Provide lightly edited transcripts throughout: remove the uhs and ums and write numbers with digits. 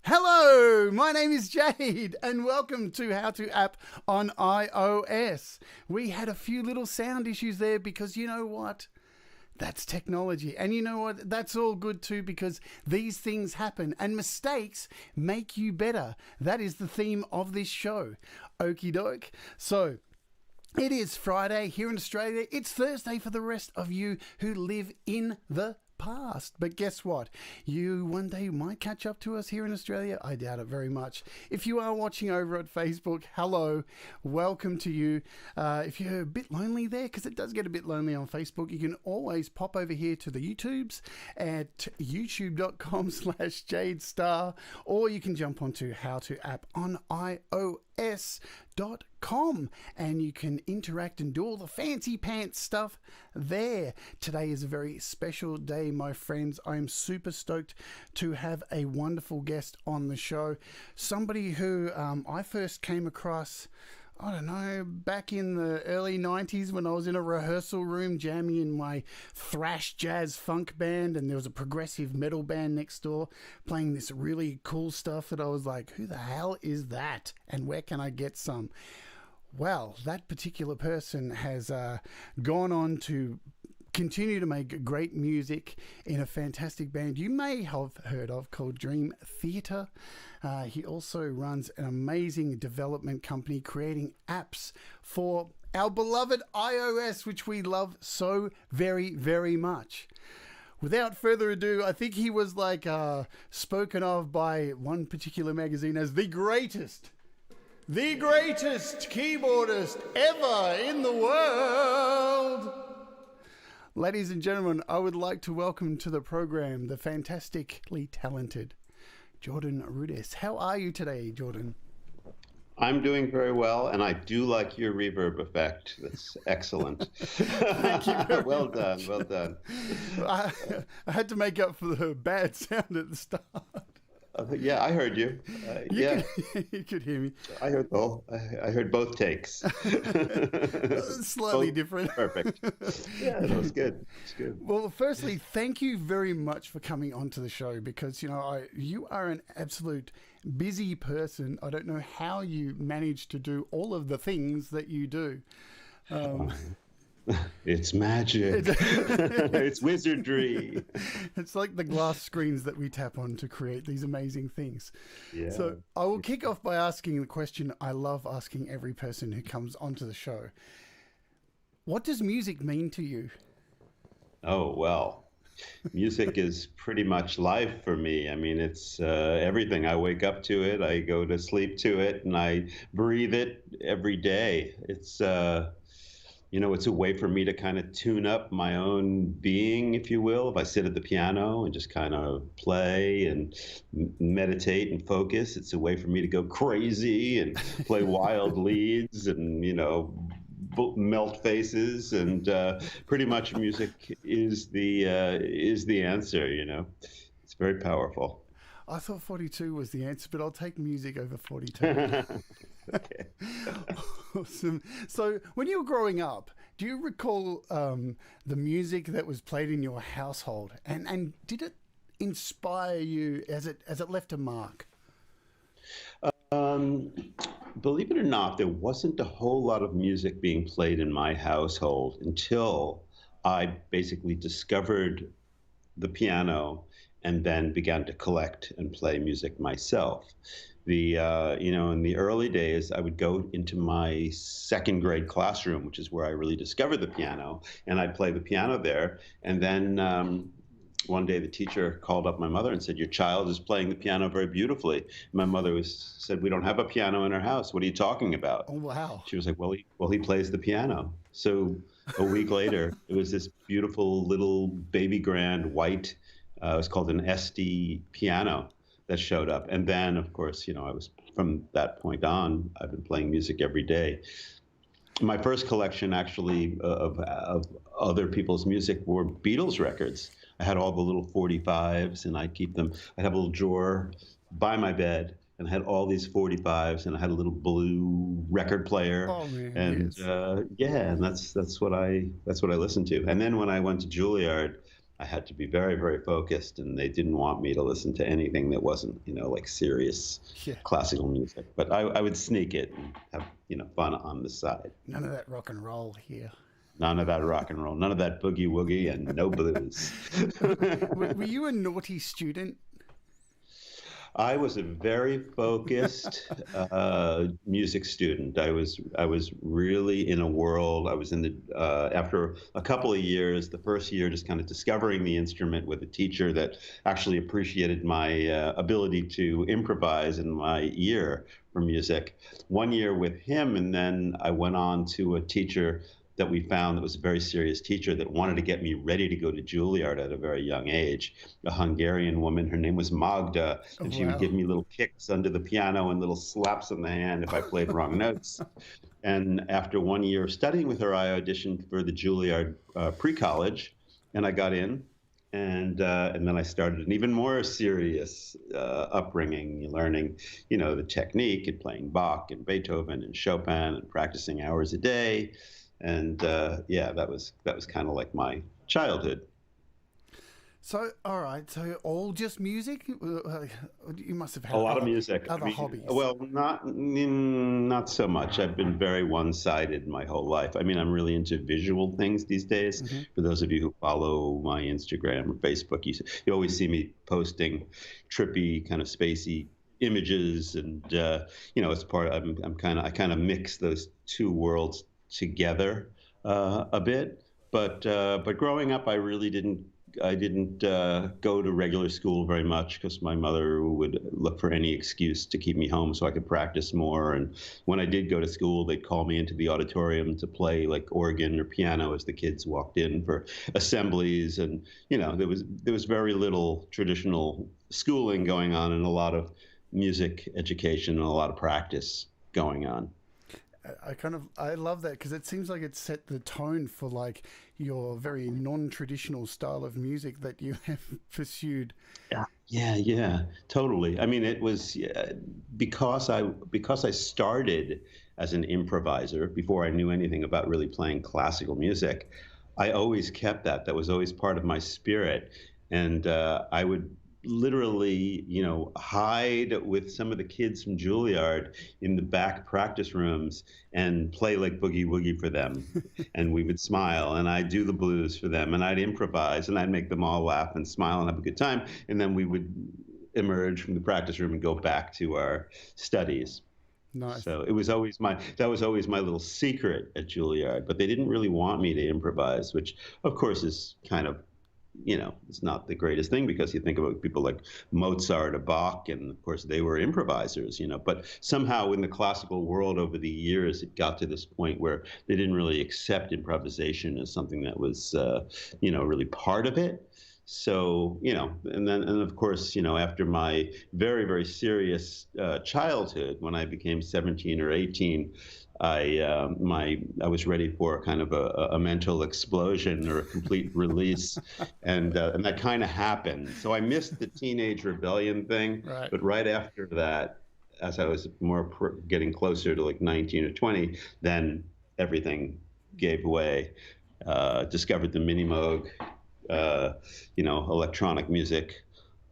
Hello, my name is Jade, and welcome to How to App on iOS. We had a few little sound issues there because you know what? That's technology. And you know what? That's all good too because these things happen and mistakes make you better. That is the theme of this show. Okie doke. So, it is Friday here in Australia. It's Thursday for the rest of you who live in the past. But guess what? You one day might catch up to us here in Australia. I doubt it very much. If you are watching over at Facebook, hello, welcome to you. If you're a bit lonely there, because it does get a bit lonely on Facebook, you can always pop over here to the YouTubes at youtube.com/Jade Starr, or you can jump onto How to App on iOS.com and you can interact and do all the fancy pants stuff there. Today is a very special day, my friends. I'm super stoked to have a wonderful guest on the show. Somebody who I first came across, I don't know, back in the early 90s when I was in a rehearsal room jamming in my thrash jazz funk band, and there was a progressive metal band next door playing this really cool stuff that I was like, who the hell is that? And where can I get some? Well, that particular person has gone on to continue to make great music in a fantastic band you may have heard of called Dream Theater. He also runs an amazing development company creating apps for our beloved iOS, which we love so very, very much. Without further ado, I think he was spoken of by one particular magazine as the greatest keyboardist ever in the world. Ladies and gentlemen, I would like to welcome to the program the fantastically talented Jordan Rudess. How are you today, Jordan? I'm doing very well, and I do like your reverb effect. That's excellent. Thank you very well much. done, well done. I had to make up for the bad sound at the start. Yeah, I heard you. Yeah, You could hear me. I heard I heard both takes. Slightly Both different. perfect. Yeah, that was good. It's good. Well, firstly, thank you very much for coming onto the show because, you know, you are an absolute busy person. I don't know how you manage to do all of the things that you do. It's magic. It's wizardry. It's like the glass screens that we tap on to create these amazing things. Yeah. So I will kick off by asking the question I love asking every person who comes onto the show. What does music mean to you? Oh, well. Music is pretty much life for me. I mean, it's everything. I wake up to it, I go to sleep to it, and I breathe it every day. It's it's a way for me to kind of tune up my own being, if you will. If I sit at the piano and just kind of play and meditate and focus, it's a way for me to go crazy and play wild leads and, melt faces. And pretty much music is the answer, It's very powerful. I thought 42 was the answer, but I'll take music over 42. Okay. Awesome. So, when you were growing up, do you recall the music that was played in your household, and did it inspire you as it left a mark? Believe it or not, there wasn't a whole lot of music being played in my household until I basically discovered the piano and then began to collect and play music myself. In the early days, I would go into my second grade classroom, which is where I really discovered the piano, and I'd play the piano there. And then one day the teacher called up my mother and said, "Your child is playing the piano very beautifully." My mother said, "We don't have a piano in our house. What are you talking about?" Oh, wow. She was like, "Well, he plays the piano." So a week later, it was this beautiful little baby grand white, it was called an SD piano that showed up. And then, of course, I was, from that point on, I've been playing music every day. My first collection, actually, of other people's music were Beatles records. I had all the little 45s, and I'd keep them. I'd have a little drawer by my bed, and I had all these 45s, and I had a little blue record player. Oh, man, and yes. and that's what I listened to. And then when I went to Juilliard, I had to be very, very focused, and they didn't want me to listen to anything that wasn't, like serious Yeah. classical music. But I would sneak it and have, fun on the side. None of that rock and roll here. None of that rock and roll, none of that boogie woogie, and no blues. Were you a naughty student? I was a very focused music student. I was really in a world. I was in the after a couple of years, the first year just kind of discovering the instrument with a teacher that actually appreciated my ability to improvise and my ear for music. One year with him, and then I went on to a teacher that we found that was a very serious teacher that wanted to get me ready to go to Juilliard at a very young age. A Hungarian woman, her name was Magda, and she would give me little kicks under the piano and little slaps in the hand if I played wrong notes. And after 1 year of studying with her, I auditioned for the Juilliard pre-college, and I got in. And then I started an even more serious upbringing, learning, the technique and playing Bach and Beethoven and Chopin and practicing hours a day. And that was kind of like my childhood. So, all right. So, all just music? You must have had a lot of music. Other hobbies. Well, not so much. I've been very one-sided my whole life. I mean, I'm really into visual things these days. Mm-hmm. For those of you who follow my Instagram or Facebook, you always see me posting trippy, kind of spacey images, and as part of, I kind of mix those two worlds together a bit, but growing up, I really didn't go to regular school very much because my mother would look for any excuse to keep me home so I could practice more. And when I did go to school, they'd call me into the auditorium to play like organ or piano as the kids walked in for assemblies. And there was very little traditional schooling going on, and a lot of music education and a lot of practice going on. I love that because it seems like it set the tone for like your very non-traditional style of music that you have pursued. Yeah, totally. I mean, it was because I started as an improviser before I knew anything about really playing classical music. I always kept that. That was always part of my spirit, and I would literally, hide with some of the kids from Juilliard in the back practice rooms and play like boogie woogie for them. And we would smile, and I'd do the blues for them, and I'd improvise, and I'd make them all laugh and smile and have a good time. And then we would emerge from the practice room and go back to our studies. Nice. So that was always my little secret at Juilliard, but they didn't really want me to improvise, which of course is kind of, it's not the greatest thing because you think about people like Mozart or Bach, and of course they were improvisers, but somehow in the classical world over the years, it got to this point where they didn't really accept improvisation as something that was, really part of it. So, and of course, after my very, very serious childhood, when I became 17 or 18, I was ready for kind of a mental explosion or a complete release, and that kind of happened. So I missed the teenage rebellion thing, right. But right after that, as I was getting closer to like 19 or 20, then everything gave way. Discovered the Mini Moog, electronic music.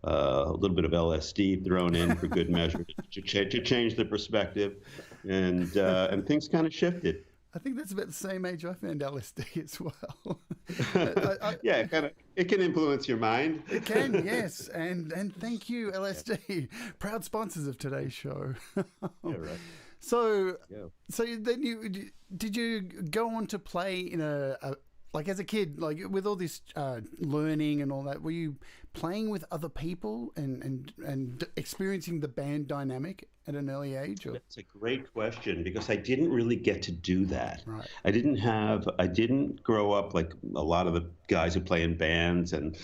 A little bit of LSD thrown in for good measure to change the perspective, and things kind of shifted. I think that's about the same age I found LSD as well. Yeah, it can influence your mind. It can, yes, and thank you, LSD, proud sponsors of today's show. Yeah, right. So then did you go on to play in like as a kid, like with all this learning and all that, were you playing with other people and experiencing the band dynamic at an early age? Or? That's a great question because I didn't really get to do that. Right. I didn't grow up like a lot of the guys who play in bands and,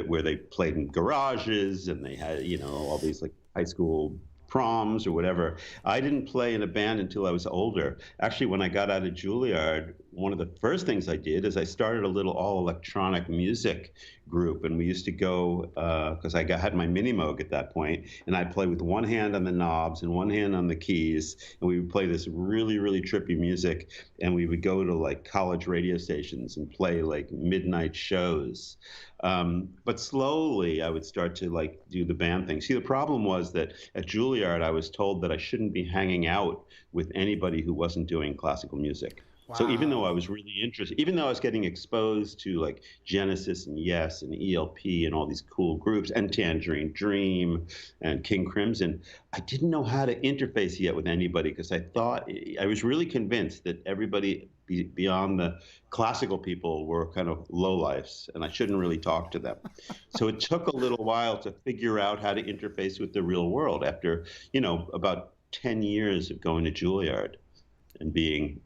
where they played in garages and they had, all these like high school proms or whatever. I didn't play in a band until I was older. Actually, when I got out of Juilliard, one of the first things I did is I started a little all electronic music group, and we used to go because had my mini Moog at that point, and I'd play with one hand on the knobs and one hand on the keys, and we would play this really really trippy music, and we would go to like college radio stations and play like midnight shows. But slowly I would start to like do the band thing. See, the problem was that at Juilliard I was told that I shouldn't be hanging out with anybody who wasn't doing classical music. So even though I Wow. was really interested, even though I was getting exposed to like Genesis and Yes and ELP and all these cool groups and Tangerine Dream and King Crimson, I didn't know how to interface yet with anybody because I was really convinced that everybody beyond the classical people were kind of lowlifes and I shouldn't really talk to them. So it took a little while to figure out how to interface with the real world after, about 10 years of going to Juilliard and being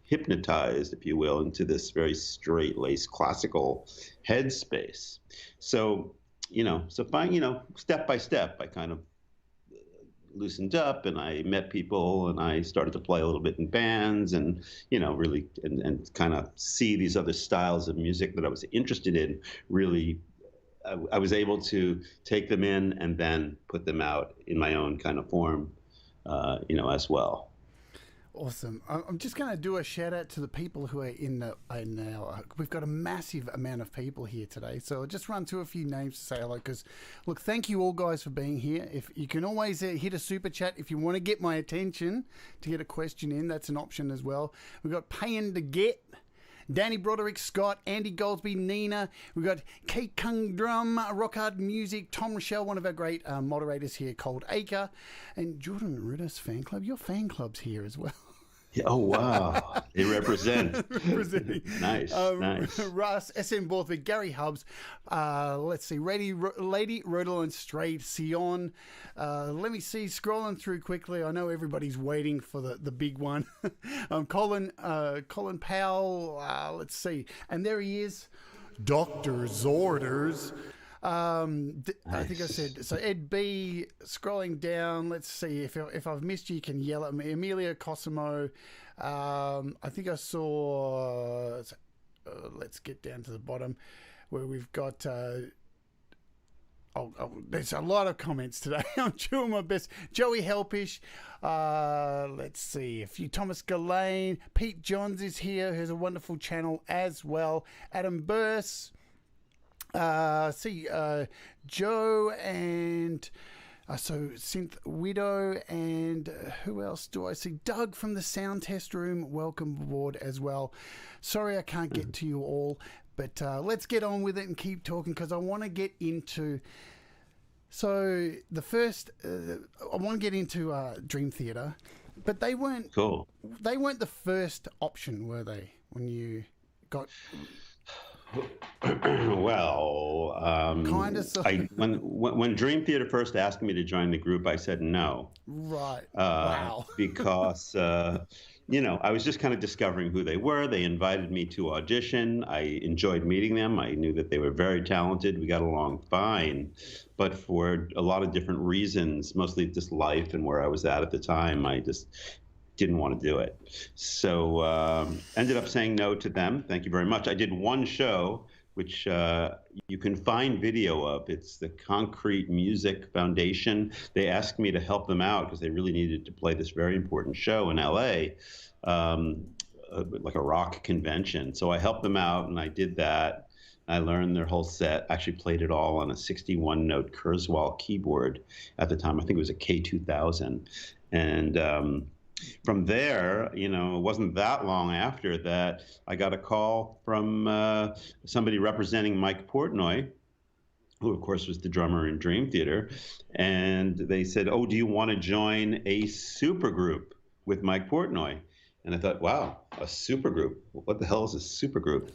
hypnotized, if you will, into this very straight-laced classical headspace. So, step by step, I kind of loosened up and I met people and I started to play a little bit in bands and, really, and kind of see these other styles of music that I was interested in. Really, I was able to take them in and then put them out in my own kind of form, as well. Awesome. I'm just going to do a shout out to the people who are in our. We've got a massive amount of people here today, so I'll just run through a few names to say hello. Because, look, thank you all guys for being here. If you can always hit a super chat if you want to get my attention to get a question in, that's an option as well. We've got Paying to Get. Danny Broderick, Scott, Andy Goldsby, Nina. We've got Kate Kung Drum, Rock Hard Music, Tom Rochelle, one of our great moderators here, Cold Acre, and Jordan Rudess Fan Club. Your fan club's here as well. Yeah, oh, wow. They represent. Representing. Nice, nice. Russ, SM Borthwick, Gary Hubbs, let's see, Lady Rodel and Straight, Sion. Let me see, scrolling through quickly. I know everybody's waiting for the big one. Colin Powell, let's see. And there he is, Doctor's Orders. I think I said so. Ed B, scrolling down. Let's see if I've missed you. You can yell at me. Amelia Cosimo. I think I saw. Let's get down to the bottom where we've got. There's a lot of comments today. I'm doing my best. Joey Helpish. Let's see. A few. Thomas Gillane. Pete Johns is here. Who's a wonderful channel as well. Adam Burse. Joe and so Synth Widow and who else do I see? Doug from the Sound Test Room, welcome aboard as well. Sorry I can't get to you all, but let's get on with it and keep talking because I want to get into. So the first, I want to get into Dream Theater, but they weren't Cool. They weren't the first option, were they? When you got. Well, Kind of. when Dream Theater first asked me to join the group, I said no. Right. Wow. Because I was just kind of discovering who they were. They invited me to audition. I enjoyed meeting them. I knew that they were very talented. We got along fine, but for a lot of different reasons, mostly just life and where I was at the time, I just didn't want to do it. So ended up saying no to them. Thank you very much. I did one show, which you can find video of. It's the Concrete Music Foundation. They asked me to help them out because they really needed to play this very important show in LA, like a rock convention. So I helped them out and I did that. I learned their whole set, actually played it all on a 61-note Kurzweil keyboard at the time. I think it was a K2000. And from there, it wasn't that long after that I got a call from somebody representing Mike Portnoy, who, of course, was the drummer in Dream Theater. And they said, oh, do you want to join a supergroup with Mike Portnoy? And I thought, wow, a supergroup. What the hell is a supergroup?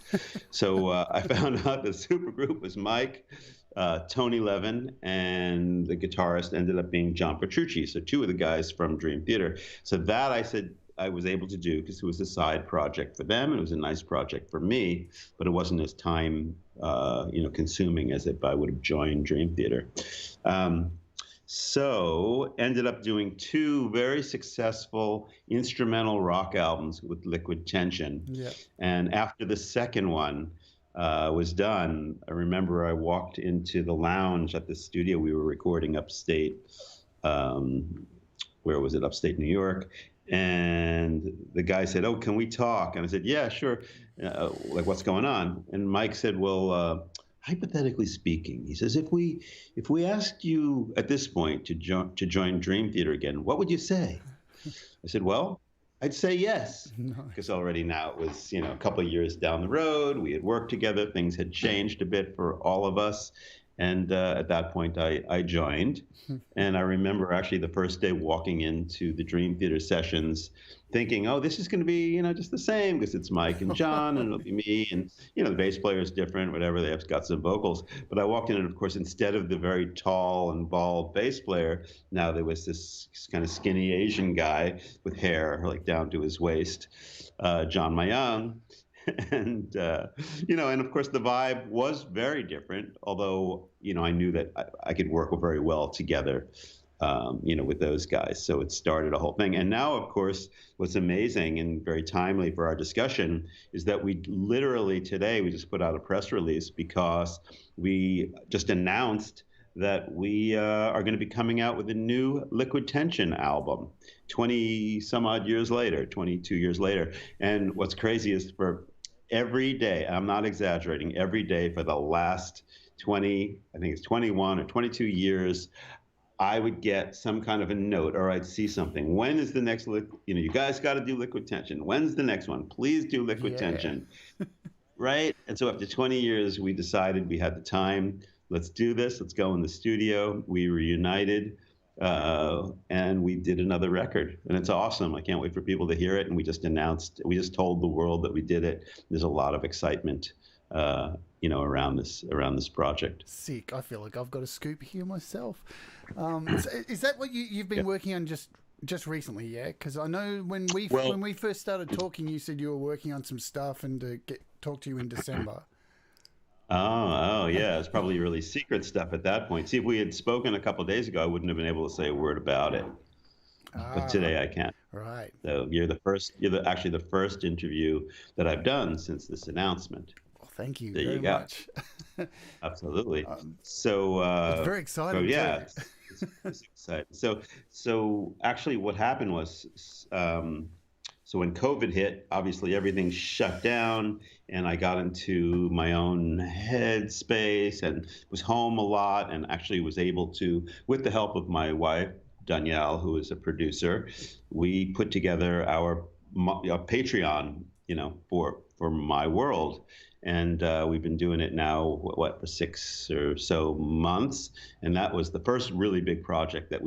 So I found out the supergroup was Mike, Tony Levin, and the guitarist ended up being John Petrucci. So two of the guys from Dream Theater. So that I said I was able to do because it was a side project for them. And it was a nice project for me, but it wasn't as time, consuming as if I would have joined Dream Theater. So ended up doing two very successful instrumental rock albums with Liquid Tension. Yeah. And after the second one was done, I remember I walked into the lounge at the studio we were recording upstate. Um, where was it? Upstate New York. And the guy said, "Oh, can we talk?" And I said, "Yeah, sure. Like, what's going on?" And Mike said, "Well, hypothetically speaking," he says, if we asked you at this point to join Dream Theater again, what would you say?" I said, "Well, I'd say yes," because Nice. already now it was, a couple of years down the road. We had worked together. Things had changed a bit for all of us. And at that point, I joined. And I remember actually the first day walking into the Dream Theater sessions thinking, oh, this is going to be, just the same because it's Mike and John and it'll be me. And, the bass player is different, whatever. They have got some vocals. But I walked in and, of course, instead of the very tall and bald bass player, now there was this kind of skinny Asian guy with hair like down to his waist, John Mayang. And and of course the vibe was very different, although I knew that I could work very well together with those guys. So it started a whole thing. And now, of course, what's amazing and very timely for our discussion is that we literally today we just put out a press release because we just announced that we are going to be coming out with a new Liquid Tension album 20 some odd years later, 22 years later. And what's crazy is for every day, I'm not exaggerating, every day for the last 20, I think it's 21 or 22 years, I would get some kind of a note or I'd see something. When is the next, you guys got to do Liquid Tension. When's the next one? Please do Liquid Yeah. Tension. Right? And so after 20 years, we decided we had the time. Let's do this. Let's go in the studio. We reunited and we did another record. And it's awesome. I can't wait for people to hear it. And we just told the world that we did it. There's a lot of excitement, around this project. Sick. I feel like I've got a scoop here myself. So is that what you've been Yeah. working on just recently? Yeah, because I know when Well, we first started talking, you said you were working on some stuff and to talk to you in December. oh, yeah. It's probably really secret stuff at that point. See, if we had spoken a couple of days ago, I wouldn't have been able to say a word about it. But Ah, today I can. right. So actually the first interview that I've done since this announcement. Well, thank you There you very go. much. Absolutely. um, So, it's very exciting yeah, too. it's exciting. So actually, what happened was, so when COVID hit, obviously everything shut down, and I got into my own headspace and was home a lot, and actually was able to, with the help of my wife Danielle, who is a producer, we put together our Patreon, for my world. And we've been doing it now, for 6 or so months, and that was the first really big project that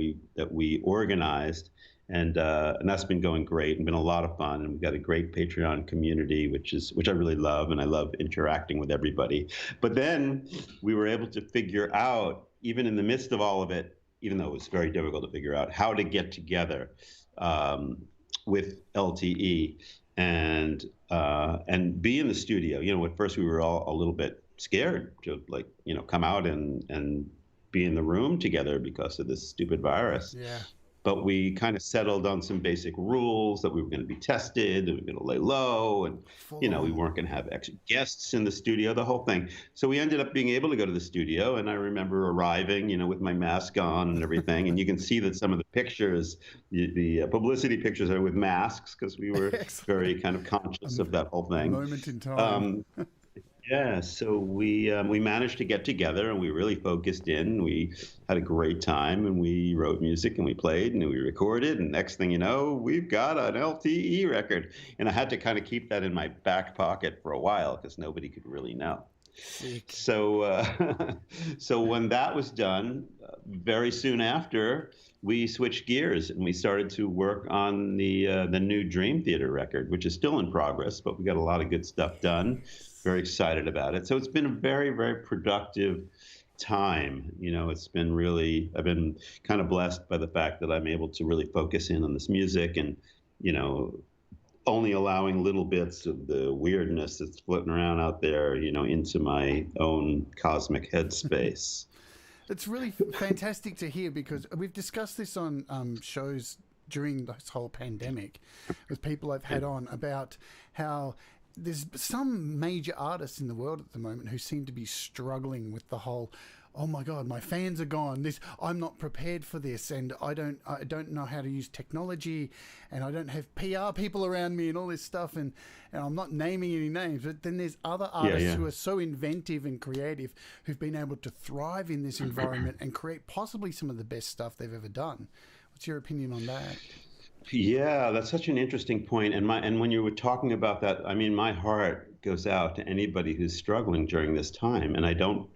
we organized, and that's been going great and been a lot of fun. And we've got a great Patreon community, which I really love, and I love interacting with everybody. But then we were able to figure out, even in the midst of all of it, even though it was very difficult to figure out how to get together um, with LTE and be in the studio. At first we were all a little bit scared to come out and be in the room together because of this stupid virus. Yeah. But we kind of settled on some basic rules that we were going to be tested and we were going to lay low, and Full we on. weren't going to have extra guests in the studio, the whole thing. So we ended up being able to go to the studio, and I remember arriving, with my mask on and everything. And you can see that some of the pictures, the publicity pictures, are with masks because we were Excellent. very kind of conscious of that whole A thing. moment in time. Um, yeah, so we managed to get together and we really focused in. We had a great time and we wrote music and we played and we recorded. And next thing you know, we've got an LTE record. And I had to kind of keep that in my back pocket for a while because nobody could really know. Sick. So, so when that was done, very soon after, we switched gears and we started to work on the new Dream Theater record, which is still in progress, but we got a lot of good stuff done. Very excited about it. So it's been a very, very productive time. I've been kind of blessed by the fact that I'm able to really focus in on this music and, you know, only allowing little bits of the weirdness that's floating around out there, into my own cosmic headspace. It's really fantastic to hear, because we've discussed this on shows during this whole pandemic with people I've had on about how there's some major artists in the world at the moment who seem to be struggling with the whole, oh my God, my fans are gone. I'm not prepared for this, and I don't know how to use technology, and I don't have PR people around me and all this stuff, and I'm not naming any names, but then there's other artists who are so inventive and creative who've been able to thrive in this environment and create possibly some of the best stuff they've ever done. What's your opinion on that? Yeah, that's such an interesting point. And when you were talking about that, I mean, my heart goes out to anybody who's struggling during this time. And I don't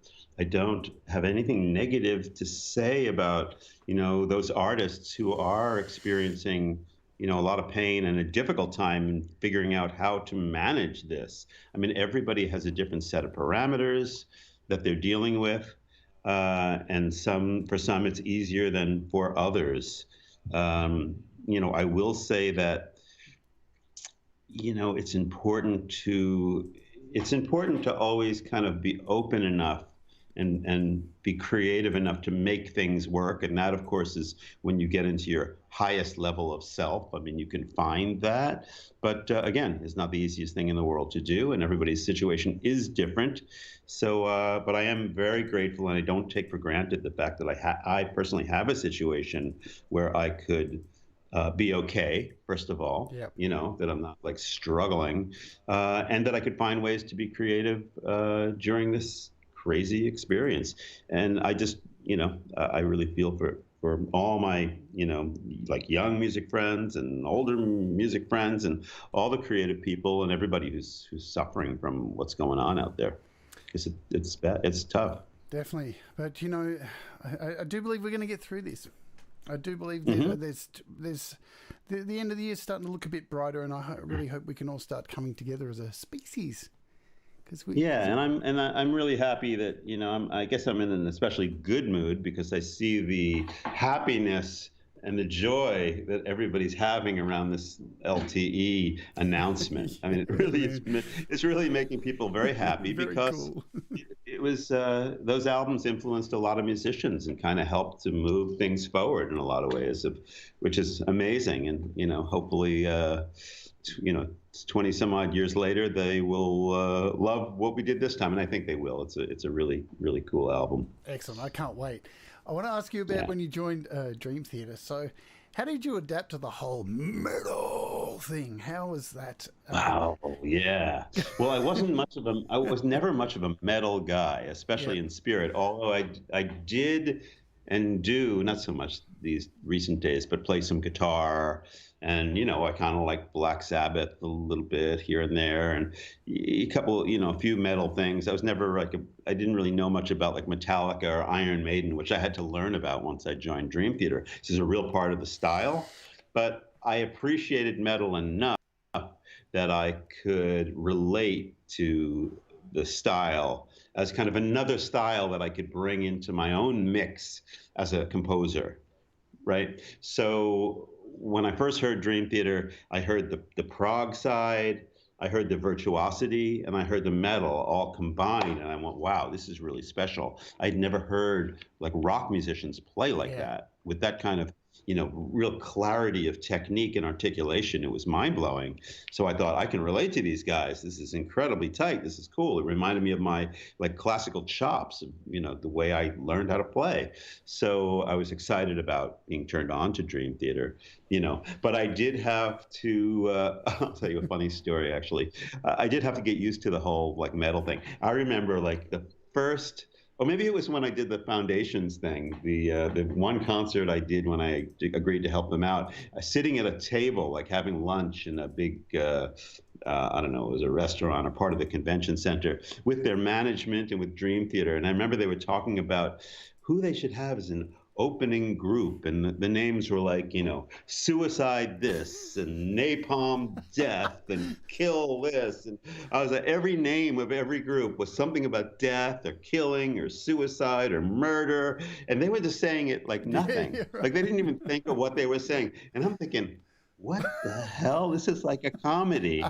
have anything negative to say about, those artists who are experiencing, a lot of pain and a difficult time in figuring out how to manage this. I mean, everybody has a different set of parameters that they're dealing with. And for some it's easier than for others. I will say that, it's important to always kind of be open enough and be creative enough to make things work. And that, of course, is when you get into your highest level of self. I mean, you can find that. But again, it's not the easiest thing in the world to do. And everybody's situation is different. So, but I am very grateful, and I don't take for granted the fact that I personally have a situation where I could be okay, first of all, that I'm not like struggling, and that I could find ways to be creative during this crazy experience. And I just, I really feel for all my, like young music friends and older music friends and all the creative people and everybody who's suffering from what's going on out there. Because it's bad, it's tough. Definitely. But, I do believe we're going to get through this. I do believe that there's the end of the year is starting to look a bit brighter, and I really hope we can all start coming together as a species. And I'm really happy that I guess I'm in an especially good mood because I see the happiness and the joy that everybody's having around this LTE announcement. I mean, it's really making people very happy because cool. It was those albums influenced a lot of musicians and kind of helped to move things forward in a lot of ways, which is amazing. And hopefully, 20 some odd years later, they will love what we did this time, and I think they will. It's a really, really cool album. Excellent. I can't wait. I want to ask you about when you joined Dream Theater. So how did you adapt to the whole metal thing? How was that? Wow, yeah. Well, I was never much of a metal guy, especially in spirit, although I did and do, not so much these recent days, but play some guitar. And, I kind of like Black Sabbath a little bit here and there, and a few metal things. I was never I didn't really know much about like Metallica or Iron Maiden, which I had to learn about once I joined Dream Theater. This is a real part of the style, but I appreciated metal enough that I could relate to the style as kind of another style that I could bring into my own mix as a composer, right? So when I first heard Dream Theater, I heard the prog side, I heard the virtuosity, and I heard the metal all combined, and I went, wow, this is really special. I'd never heard like rock musicians play like that with that kind of real clarity of technique and articulation. It was mind-blowing. So I thought, I can relate to these guys. This is incredibly tight. This is cool. It reminded me of my like classical chops, the way I learned how to play. So I was excited about being turned on to Dream Theater, but I did have to, I'll tell you a funny story, actually. I did have to get used to the whole like metal thing. I remember like the first, or maybe it was when I did the Foundations thing, the one concert I did when I agreed to help them out, sitting at a table, like having lunch in a big, I don't know, it was a restaurant or part of the convention center with their management and with Dream Theater. And I remember they were talking about who they should have as an opening group, and the names were like, Suicide this and Napalm Death and Kill this, and I was like, every name of every group was something about death or killing or suicide or murder, and they were just saying it like nothing. Right. Like they didn't even think of what they were saying, and I'm thinking, what the hell? This is like a comedy.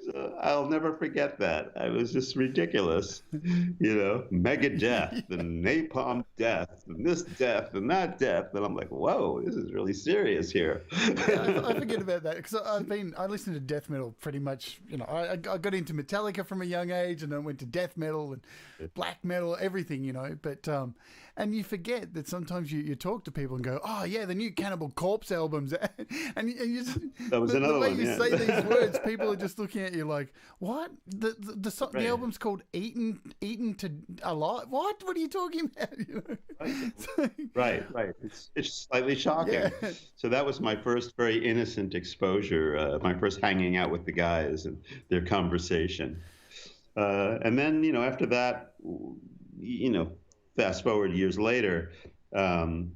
So I'll never forget that. I was just ridiculous, mega death and napalm death and this death and that death. And I'm like, whoa, this is really serious here. Yeah, I forget about that because I listened to death metal pretty much. I got into Metallica from a young age, and then went to death metal and black metal, everything. But and you forget that sometimes you talk to people and go, oh yeah, the new Cannibal Corpse albums, and you just, That was another the way one. you Yeah. say these words, people are just looking at you like, what? The album's called Eaten to Alive. What are you talking about? Right. It's slightly shocking. Yeah. So that was my first very innocent exposure, my first hanging out with the guys and their conversation. And then, after that, fast forward years later, um,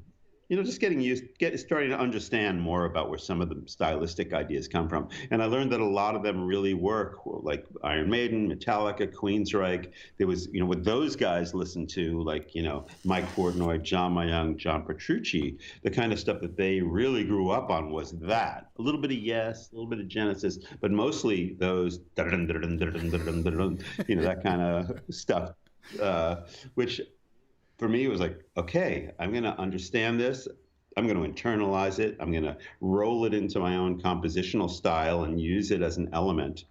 just starting to understand more about where some of the stylistic ideas come from. And I learned that a lot of them really work, like Iron Maiden, Metallica, Queensryche. There was, what those guys listened to, like, Mike Portnoy, John Mayung, John Petrucci, the kind of stuff that they really grew up on was that. A little bit of Yes, a little bit of Genesis, but mostly those, that kind of stuff, which for me, it was like, okay, I'm going to understand this. I'm going to internalize it. I'm going to roll it into my own compositional style and use it as an element,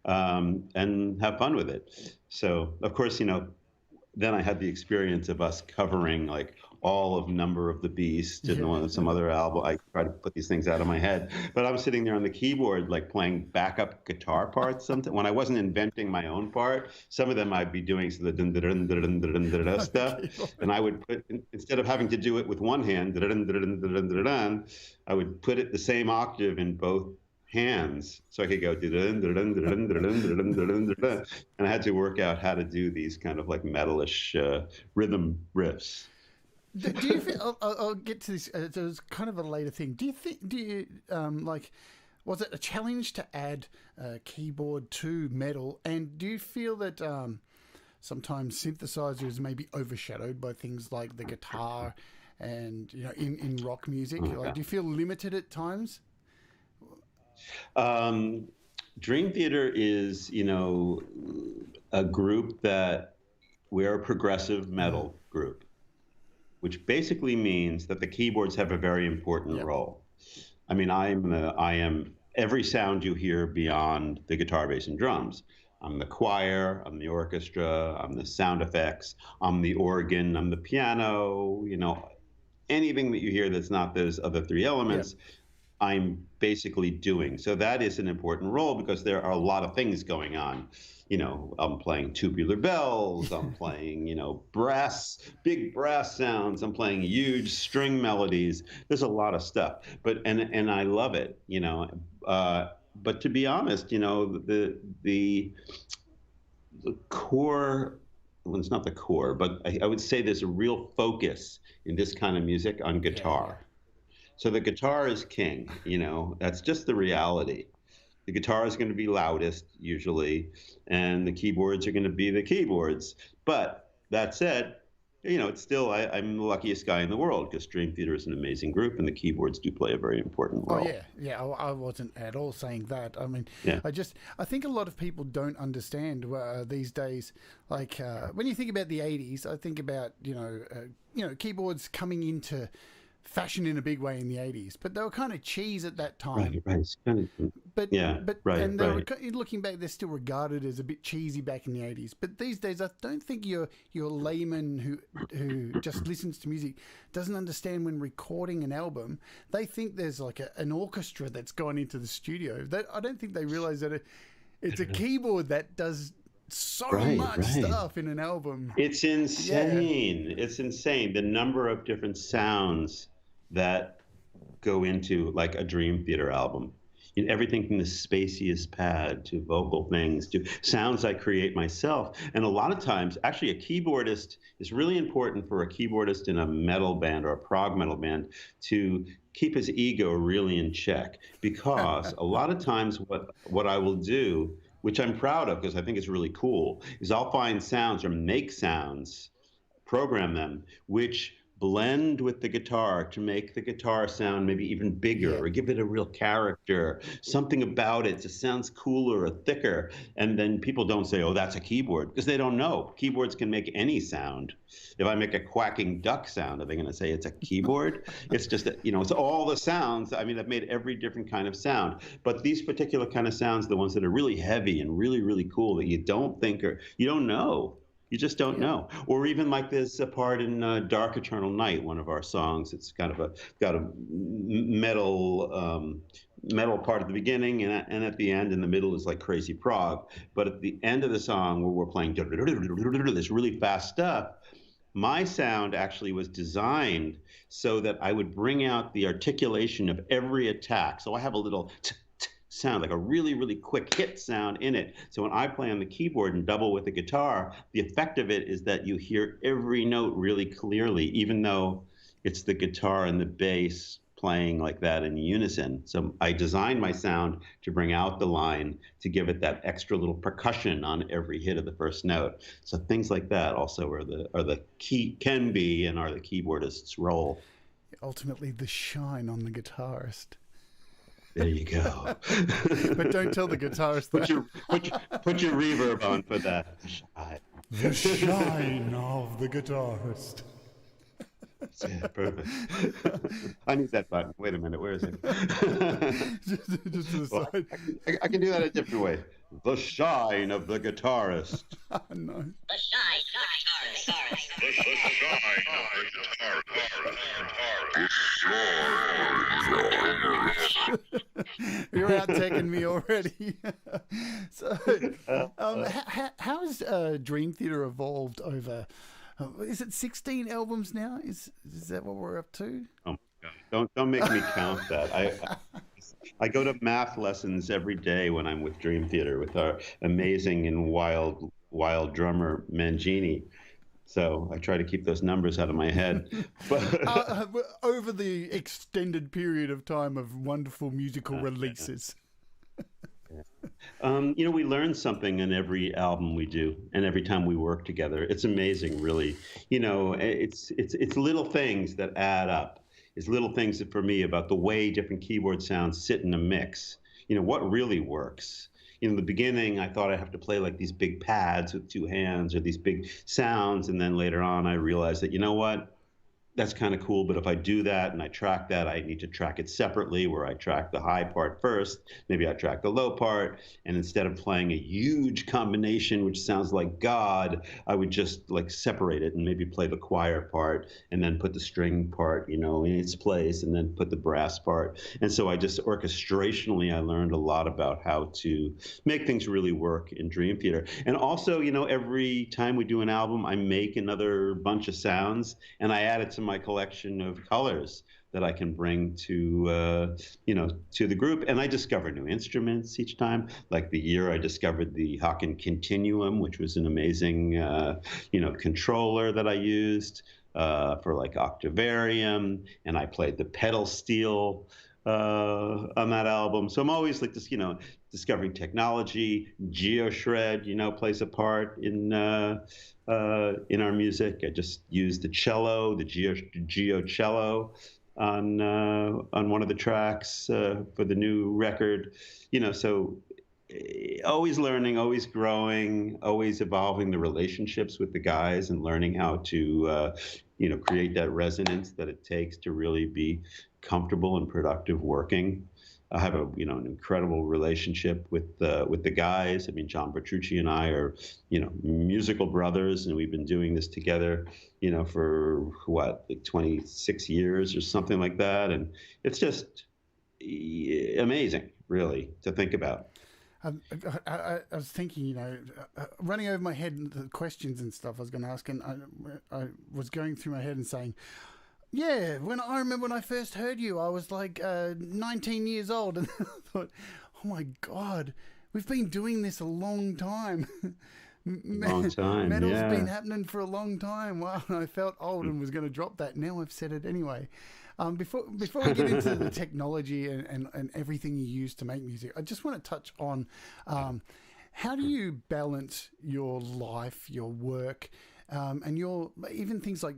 and have fun with it. So, of course, then I had the experience of us covering like all of Number of the Beast and some other album. I tried to put these things out of my head, but I'm sitting there on the keyboard, like playing backup guitar parts. Something when I wasn't inventing my own part, some of them I'd be doing the dun dun dun dun dun dun dun stuff, and I would put, instead of having to do it with one hand, dun dun dun dun dun dun, I would put it the same octave in both hands, so I could go and I had to work out how to do these kind of like metalish rhythm riffs. Do you think I'll get to this? It was kind of a later thing. Do you like? Was it a challenge to add keyboard to metal? And do you feel that sometimes synthesizers may be overshadowed by things like the guitar, and in rock music? Like, do you feel limited at times? Dream Theater is, a group that we're a progressive metal group, which basically means that the keyboards have a very important role. I mean, I am every sound you hear beyond the guitar, bass, and drums. I'm the choir, I'm the orchestra, I'm the sound effects, I'm the organ, I'm the piano, anything that you hear that's not those other three elements. I'm basically doing. So that is an important role because there are a lot of things going on. I'm playing tubular bells, I'm playing, big brass sounds, I'm playing huge string melodies. There's a lot of stuff, and I love it, but to be honest, the core, well, it's not the core, but I would say there's a real focus in this kind of music on guitar. So the guitar is king, that's just the reality. The guitar is going to be loudest usually, and the keyboards are going to be the keyboards. But that said, it's still, I'm the luckiest guy in the world because Dream Theater is an amazing group and the keyboards do play a very important role. Oh, yeah. I wasn't at all saying that. I mean, I think a lot of people don't understand these days, like when you think about the 80s, I think about, keyboards coming into fashion in a big way in the 80s, but they were kind of cheese at that time. Right. It's kind of, and they were, looking back, they're still regarded as a bit cheesy back in the 80s. But these days, I don't think your layman who just listens to music doesn't understand when recording an album. They think there's like an orchestra that's gone into the studio. I don't think they realize that it's a keyboard that does so much stuff in an album. It's insane. Yeah. It's insane. The number of different sounds that go into like a Dream Theater album. Everything from the spaciest pad to vocal things to sounds I create myself. And a lot of times, actually, a keyboardist is really important for a keyboardist in a metal band or a prog metal band to keep his ego really in check. Because a lot of times what I will do, which I'm proud of because I think it's really cool, is I'll find sounds or make sounds, program them, which blend with the guitar to make the guitar sound maybe even bigger or give it a real character, something about it just sounds cooler or thicker. And then people don't say, oh, that's a keyboard, because they don't know. Keyboards can make any sound. If I make a quacking duck sound, are they going to say it's a keyboard? It's just that, it's all the sounds. I mean, I've made every different kind of sound. But these particular kind of sounds, the ones that are really heavy and really, really cool that you don't think you don't know. You just don't know. Or even like this part in Dark Eternal Night, one of our songs. It's kind of got a metal metal part at the beginning, and at the end, in the middle is like crazy prog. But at the end of the song, where we're playing this really fast stuff, my sound actually was designed so that I would bring out the articulation of every attack. So I have a little sound, like a really, really quick hit sound in it. So when I play on the keyboard and double with the guitar, the effect of it is that you hear every note really clearly, even though it's the guitar and the bass playing like that in unison. So I designed my sound to bring out the line, to give it that extra little percussion on every hit of the first note. So things like that also are the key, can be and are the keyboardist's role. Ultimately, the shine on the guitarist. There you go. But don't tell the guitarist that. Put your reverb on for that. The shine of the guitarist. Yeah, perfect. I need that button. Wait a minute, where is it? just to the side. I can do that a different way. The shine of the guitarist. No. The shine of the guitarist. The shine of the guitarist. You're out taking me already. So, how has Dream Theater evolved over? Is it 16 albums now? Is that what we're up to? Oh my God! Don't make me count that. I go to math lessons every day when I'm with Dream Theater with our amazing and wild drummer Mangini. So I try to keep those numbers out of my head. But over the extended period of time of wonderful musical releases. We learn something in every album we do, and every time we work together. It's amazing, really. It's little things that add up. It's little things that, for me, about the way different keyboard sounds sit in a mix. What really works. In the beginning, I thought I'd have to play like these big pads with two hands or these big sounds, and then later on, I realized that, you know what? That's kind of cool, but if I do that and I track that, I need to track it separately, where I track the high part first, maybe I track the low part, and instead of playing a huge combination, which sounds like God, I would just like separate it and maybe play the choir part and then put the string part, in its place, and then put the brass part. And so I just orchestrationally, I learned a lot about how to make things really work in Dream Theater. And also, every time we do an album, I make another bunch of sounds and I add it to my collection of colors that I can bring to the group. And I discover new instruments each time. Like the year I discovered the Hawken Continuum, which was an amazing, controller that I used for like Octavarium. And I played the pedal steel on that album. So I'm always like this, discovering technology. Geoshred, plays a part in our music. I just used the cello, the Geo cello, on one of the tracks for the new record. So always learning, always growing, always evolving the relationships with the guys, and learning how to create that resonance that it takes to really be comfortable and productive working. I have an incredible relationship with the guys. I mean, John Petrucci and I are, musical brothers, and we've been doing this together, for like 26 years or something like that. And it's just amazing, really, to think about. I was thinking, running over my head the questions and stuff I was going to ask, and I was going through my head and saying, yeah, I remember when I first heard you, I was like 19 years old, and I thought, oh my God, we've been doing this a long time. Long time, Metal's been happening for a long time. Wow, I felt old and was going to drop that. Now I've said it anyway. Before we get into the technology and everything you use to make music, I just want to touch on how do you balance your life, your work, and your even things like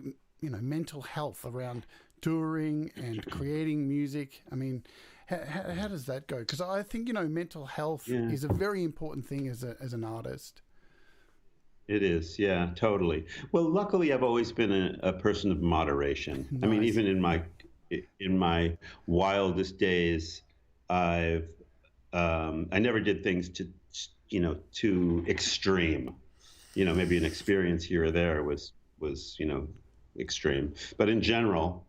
mental health around touring and creating music. I mean, how does that go? Because I think mental health is a very important thing as an artist. It is, yeah, totally. Well, luckily, I've always been a person of moderation. I mean, Nice. even in my wildest days, I've I never did things too extreme. Maybe an experience here or there was extreme, but in general,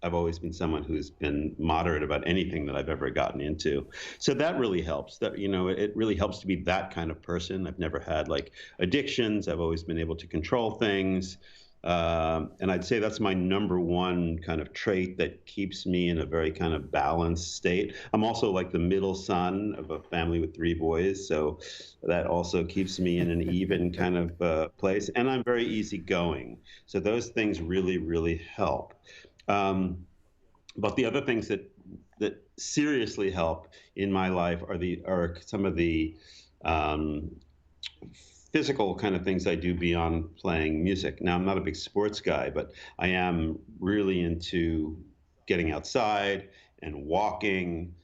I've always been someone who's been moderate about anything that I've ever gotten into. So that really helps. That it really helps to be that kind of person. I've never had like addictions. I've always been able to control things. And I'd say that's my number one kind of trait that keeps me in a very kind of balanced state. I'm also like the middle son of a family with 3 boys, so that also keeps me in an even kind of place. And I'm very easygoing, so those things really, really help. But the other things that seriously help in my life are some of the physical kind of things I do beyond playing music. Now, I'm not a big sports guy, but I am really into getting outside and walking,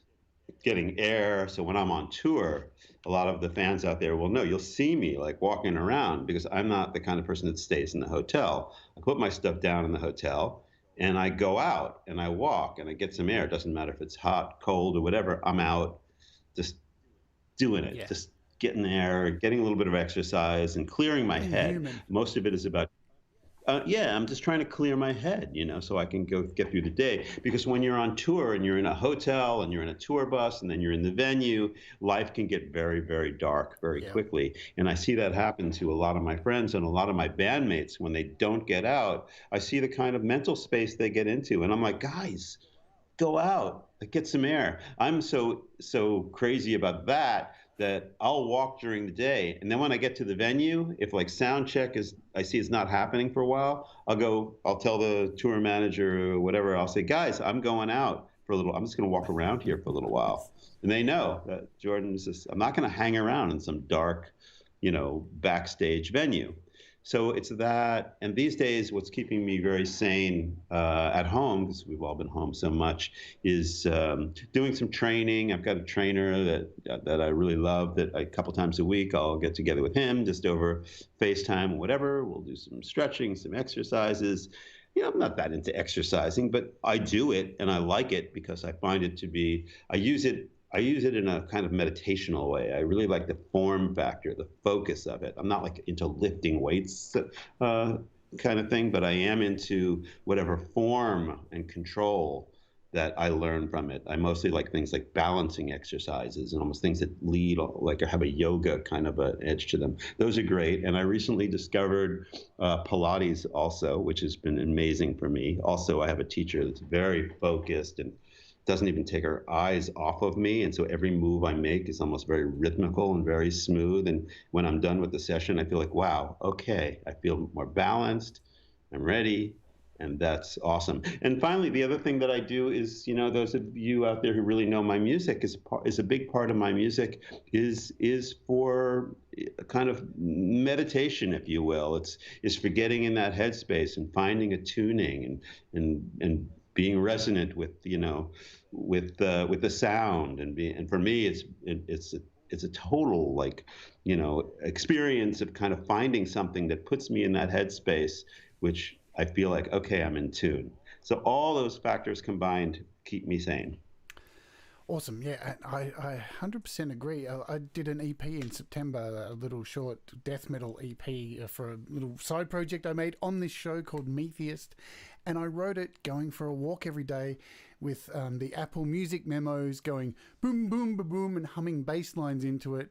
getting air. So when I'm on tour, a lot of the fans out there will know, you'll see me like walking around because I'm not the kind of person that stays in the hotel. I put my stuff down in the hotel and I go out and I walk and I get some air. It doesn't matter if it's hot, cold, or whatever. I'm out just doing it, just getting there, getting a little bit of exercise and clearing my head. Human. Most of it is about I'm just trying to clear my head, so I can get through the day. Because when you're on tour and you're in a hotel and you're in a tour bus and then you're in the venue, life can get very, very dark very quickly. And I see that happen to a lot of my friends and a lot of my bandmates when they don't get out. I see the kind of mental space they get into. And I'm like, guys, go out, get some air. I'm so crazy about that I'll walk during the day. And then when I get to the venue, if like sound check I see it's not happening for a while, I'll tell the tour manager or whatever, I'll say, guys, I'm going out for a little, I'm just going to walk around here for a little while. And they know that I'm not going to hang around in some dark, backstage venue. So it's that, and these days, what's keeping me very sane at home, because we've all been home so much, is doing some training. I've got a trainer that I really love. That a couple times a week I'll get together with him, just over FaceTime or whatever. We'll do some stretching, some exercises. I'm not that into exercising, but I do it and I like it because I find it to be. I use it in a kind of meditational way. I really like the form factor, the focus of it. I'm not like into lifting weights kind of thing, but I am into whatever form and control that I learn from it. I mostly like things like balancing exercises and almost things that lead, like have a yoga kind of an edge to them. Those are great. And I recently discovered Pilates also, which has been amazing for me. Also, I have a teacher that's very focused and doesn't even take her eyes off of me. And so every move I make is almost very rhythmical and very smooth. And when I'm done with the session, I feel like, wow, okay, I feel more balanced, I'm ready. And that's awesome. And finally, the other thing that I do is, those of you out there who really know my music is a big part of my music is for a kind of meditation, if you will. It's for getting in that headspace and finding a tuning and being resonant with with the sound and for me it's a total experience of kind of finding something that puts me in that headspace, which I feel like, okay, I'm in tune. So all those factors combined keep me sane. Awesome. Yeah, I 100% agree. I did an EP in September, a little short death metal EP for a little side project I made on this show called Metheist. And I wrote it going for a walk every day with the Apple Music memos going boom, boom, boom, boom, and humming bass lines into it.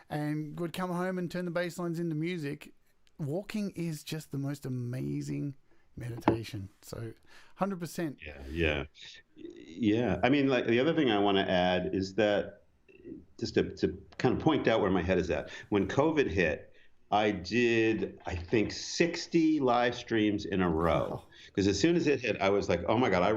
And would come home and turn the bass lines into music. Walking is just the most amazing meditation. So 100%. Yeah. I mean, like the other thing I want to add is that just to kind of point out where my head is at. When COVID hit, I did, I think, 60 live streams in a row. Because as soon as it hit, I was like, oh my God, I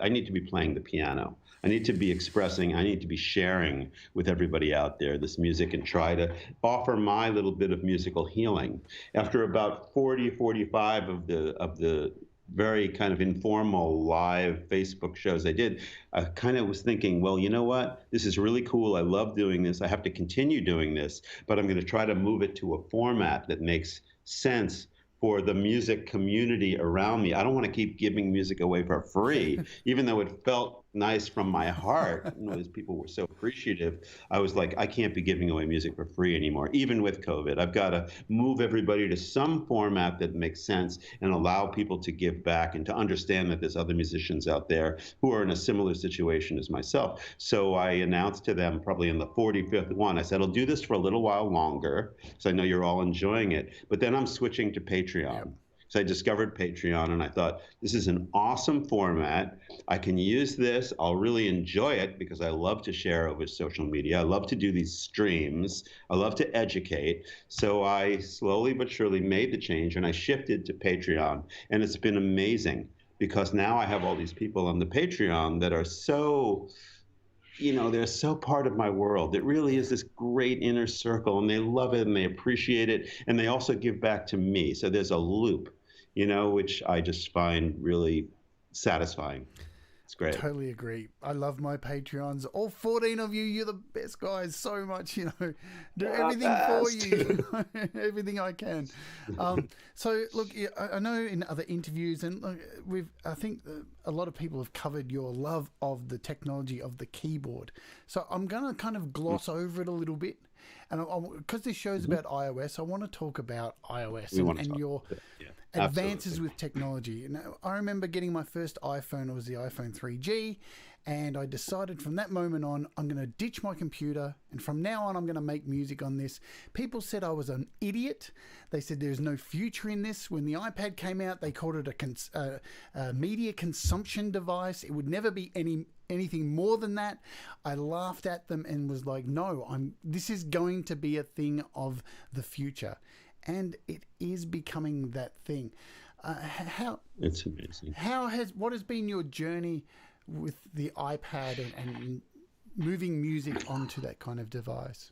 need to be playing the piano. I need to be expressing, I need to be sharing with everybody out there this music and try to offer my little bit of musical healing. After about 40, 45 of the very kind of informal live Facebook shows I did, I kind of was thinking, well, you know what? This is really cool. I love doing this. I have to continue doing this, but I'm going to try to move it to a format that makes sense for the music community around me. I don't want to keep giving music away for free, even though it felt nice from my heart. As people were so appreciative, I was like, I can't be giving away music for free anymore, even with COVID. I've got to move everybody to some format that makes sense and allow people to give back and to understand that there's other musicians out there who are in a similar situation as myself. So I announced to them probably in the 45th one, I said, I'll do this for a little while longer, because I know you're all enjoying it, but then I'm switching to Patreon. Yep. So I discovered Patreon and I thought, this is an awesome format. I can use this. I'll really enjoy it because I love to share over social media. I love to do these streams. I love to educate. So I slowly but surely made the change and I shifted to Patreon. And it's been amazing because now I have all these people on the Patreon that are so, they're so part of my world. It really is this great inner circle, and they love it, and they appreciate it, and they also give back to me. So there's a loop, which I just find really satisfying. It's great. Totally agree. I love my Patreons. All 14 of you, you're the best guys so much, do everything for you, everything I can. So look, I know in other interviews and look, I think a lot of people have covered your love of the technology of the keyboard. So I'm going to kind of gloss over it a little bit. And because this show's about iOS, I want to talk about iOS and your advances with technology. And I remember getting my first iPhone. It was the iPhone 3G. And I decided from that moment on, I'm going to ditch my computer. And from now on, I'm going to make music on this. People said I was an idiot. They said there's no future in this. When the iPad came out, they called it a media consumption device. It would never be anything more than that. I laughed at them and was like, no, this is going to be a thing of the future. And it is becoming that thing. It's amazing. What has been your journey with the iPad and moving music onto that kind of device?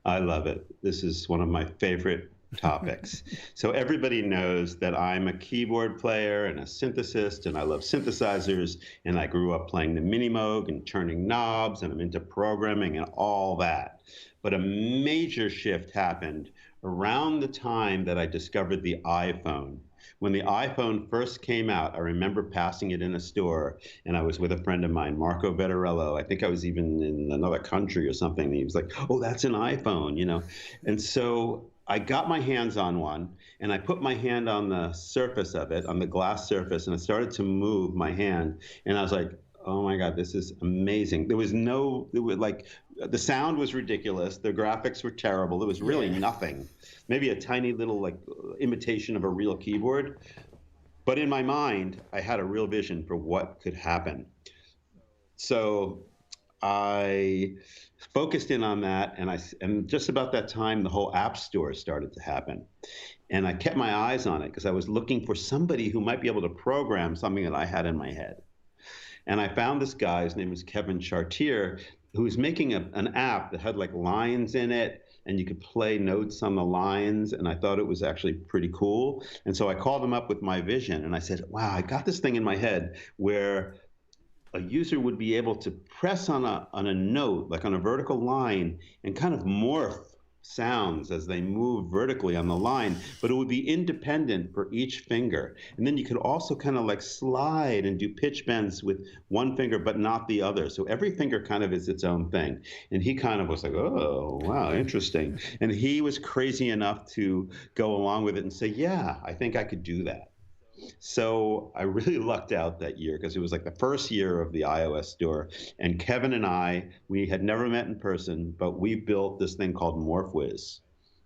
I love it. This is one of my favorite topics. So everybody knows that I'm a keyboard player and a synthesist, and I love synthesizers, and I grew up playing the Minimoog and turning knobs, and I'm into programming and all that. But a major shift happened around the time that I discovered the iPhone. When the iPhone first came out, I remember passing it in a store, and I was with a friend of mine, Marco Vettorello. I think I was even in another country or something. And he was like, oh, that's an iPhone, And so I got my hands on one, and I put my hand on the surface of it, on the glass surface, and I started to move my hand, and I was like, oh my God, this is amazing. The sound was ridiculous. The graphics were terrible. There was really nothing. Maybe a tiny little imitation of a real keyboard. But in my mind, I had a real vision for what could happen. So I focused in on that, and just about that time, the whole App Store started to happen. And I kept my eyes on it because I was looking for somebody who might be able to program something that I had in my head. And I found this guy, his name was Kevin Chartier, who was making an app that had lines in it, and you could play notes on the lines, and I thought it was actually pretty cool. And so I called him up with my vision, and I said, wow, I got this thing in my head where a user would be able to press on a note, like on a vertical line, and kind of morph sounds as they move vertically on the line, but it would be independent for each finger. And then you could also kind of slide and do pitch bends with one finger, but not the other. So every finger kind of is its own thing. And he kind of was like, oh, wow, interesting. And he was crazy enough to go along with it and say, yeah, I think I could do that. So I really lucked out that year because it was the first year of the iOS store. And Kevin and I, we had never met in person, but we built this thing called MorphWiz,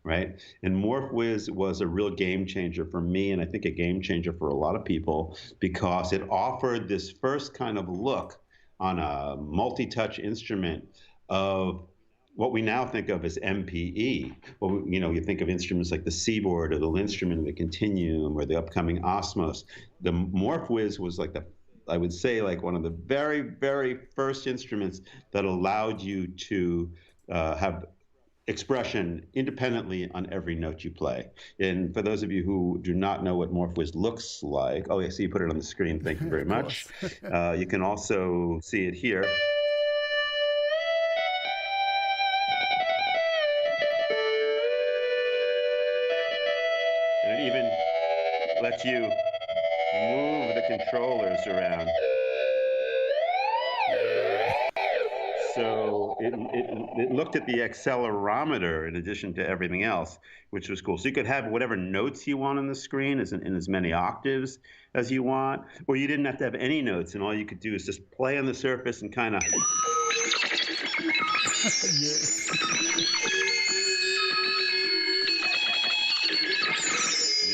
right? And MorphWiz was a real game changer for me, and I think a game changer for a lot of people because it offered this first kind of look on a multi-touch instrument of what we now think of as MPE. Well, you think of instruments like the Seaboard or the Linstrument or the Continuum or the upcoming Osmos. The MorphWiz was I would say one of the very, very first instruments that allowed you to have expression independently on every note you play. And for those of you who do not know what MorphWiz looks like, oh, yeah, see, you put it on the screen. Thank you very much. You can also see it here. And it even lets you move the controllers around. So it looked at the accelerometer in addition to everything else, which was cool. So you could have whatever notes you want on the screen in as many octaves as you want, or you didn't have to have any notes, and all you could do is just play on the surface and kind of. You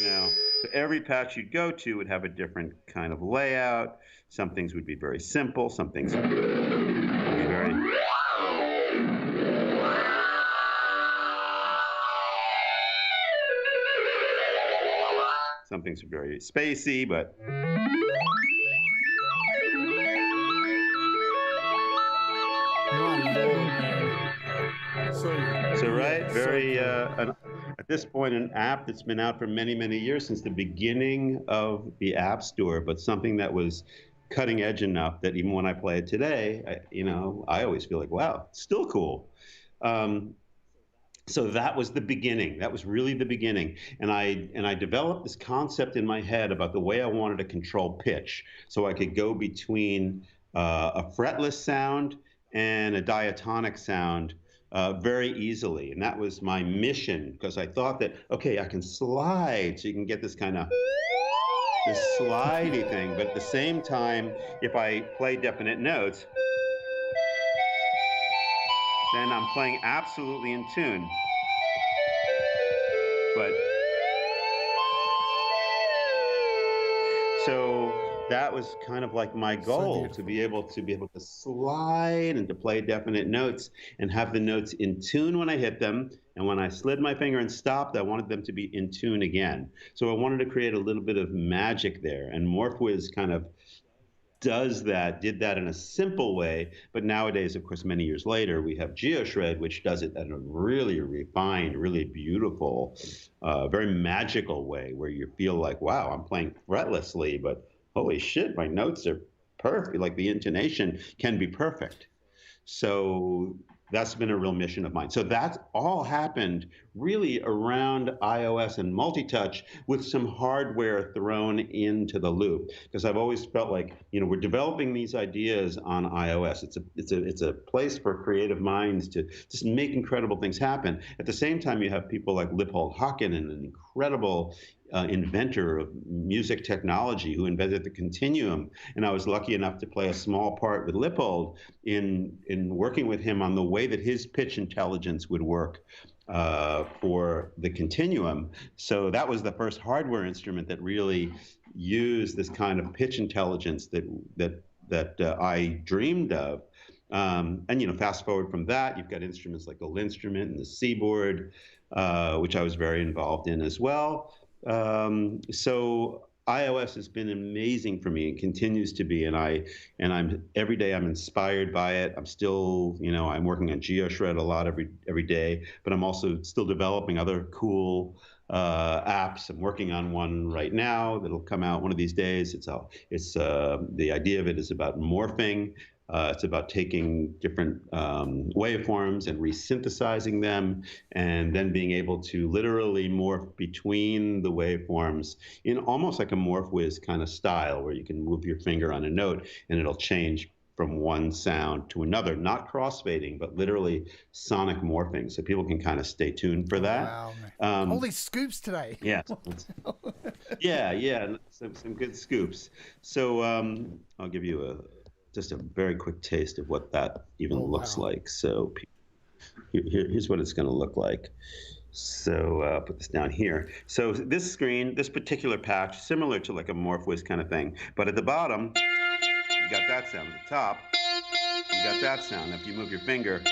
know, so every patch you'd go to would have a different kind of layout. Some things would be very simple. Some things would be very. Some things are very spacey, but. So right, very at this point, an app that's been out for many, many years, since the beginning of the App Store, but something that was cutting edge enough that even when I play it today, I always feel like, wow, it's still cool. So that was the beginning. That was really the beginning. And I developed this concept in my head about the way I wanted to control pitch, so I could go between a fretless sound and a diatonic sound very easily. And that was my mission, because I thought that, okay, I can slide, so you can get this kind of this slidey thing. But at the same time, if I play definite notes, then I'm playing absolutely in tune. But so that was kind of like my goal, to be able to slide and to play definite notes and have the notes in tune when I hit them. And when I slid my finger and stopped, I wanted them to be in tune again. So I wanted to create a little bit of magic there. And MorphWiz kind of did that in a simple way. But nowadays, of course, many years later, we have Geoshred, which does it in a really refined, really beautiful, very magical way, where you feel like, wow, I'm playing fretlessly, but holy shit, my notes are perfect. Like, the intonation can be perfect. So that's been a real mission of mine. So that's all happened really around iOS and multi-touch, with some hardware thrown into the loop. Because I've always felt like, we're developing these ideas on iOS. It's a place for creative minds to just make incredible things happen. At the same time, you have people like Lippold Hakkinen, an incredible inventor of music technology, who invented the continuum. And I was lucky enough to play a small part with Lippold in working with him on the way that his pitch intelligence would work for the continuum. So that was the first hardware instrument that really used this kind of pitch intelligence that I dreamed of. And fast forward from that, you've got instruments like the Linstrument and the Seaboard, which I was very involved in as well. So iOS has been amazing for me and continues to be, and I'm every day I'm inspired by it. I'm still, I'm working on Geoshred a lot every day, but I'm also still developing other cool apps. I'm working on one right now that'll come out one of these days. The idea of it is about morphing. It's about taking different waveforms and resynthesizing them, and then being able to literally morph between the waveforms in almost like a MorphWiz kind of style, where you can move your finger on a note and it'll change from one sound to another, not crossfading, but literally sonic morphing. So people can kind of stay tuned for that. Wow. All these scoops today. Yeah. Yeah. Some good scoops. So I'll give you just a very quick taste of what that even looks like. So here's what it's going to look like. So put this down here. So this screen, this particular patch, similar to like a MorphWiz kind of thing, but at the bottom, you got that sound. At the top, you got that sound. If you move your finger.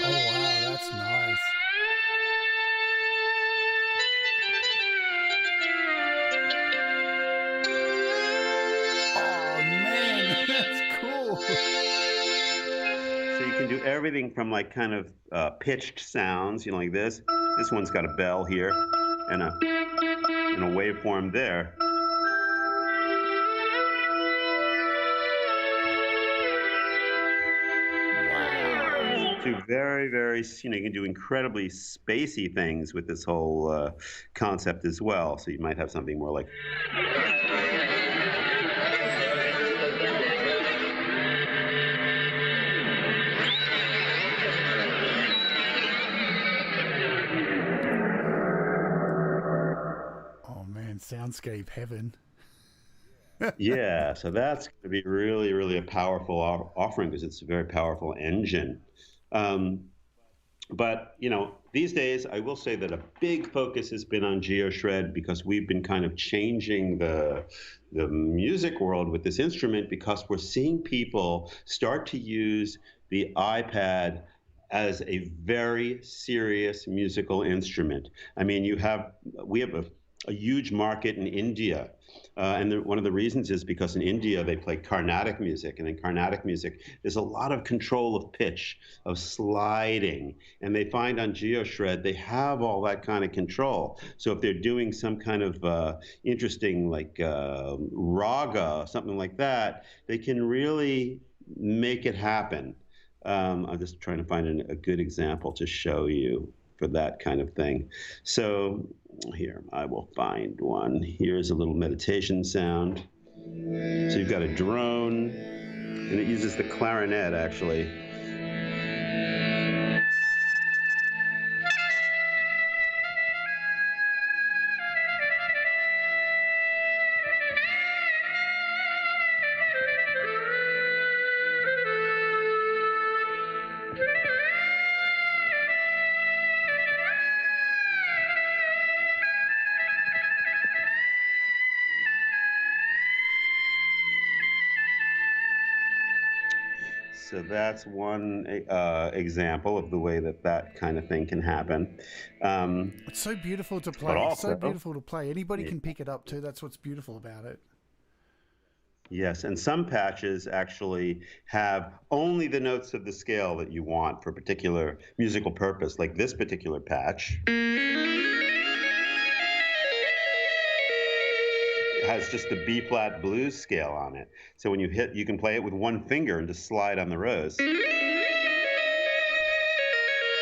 Oh, wow, that's nice. everything from like kind of pitched sounds, like this. This one's got a bell here and a waveform there. To very, very, you can do incredibly spacey things with this whole concept as well. So you might have something more like. Oh man, soundscape heaven. Yeah, so that's going to be really, really a powerful offering because it's a very powerful engine. But these days, I will say that a big focus has been on Geoshred because we've been kind of changing the music world with this instrument because we're seeing people start to use the iPad as a very serious musical instrument. I mean, we have a huge market in India. And one of the reasons is because in India, they play Carnatic music. And in Carnatic music, there's a lot of control of pitch, of sliding. And they find on Geoshred, they have all that kind of control. So if they're doing some kind of interesting, like raga, something like that, they can really make it happen. I'm just trying to find a good example to show you for that kind of thing. So here, I will find one. Here's a little meditation sound. So you've got a drone, and it uses the clarinet, actually. So that's one example of the way that kind of thing can happen. It's so beautiful to play. But also, so beautiful to play. Anybody can pick it up too. That's what's beautiful about it. Yes, and some patches actually have only the notes of the scale that you want for a particular musical purpose, like this particular patch. It has just the B-flat blues scale on it. So when you hit, you can play it with one finger and just slide on the rows.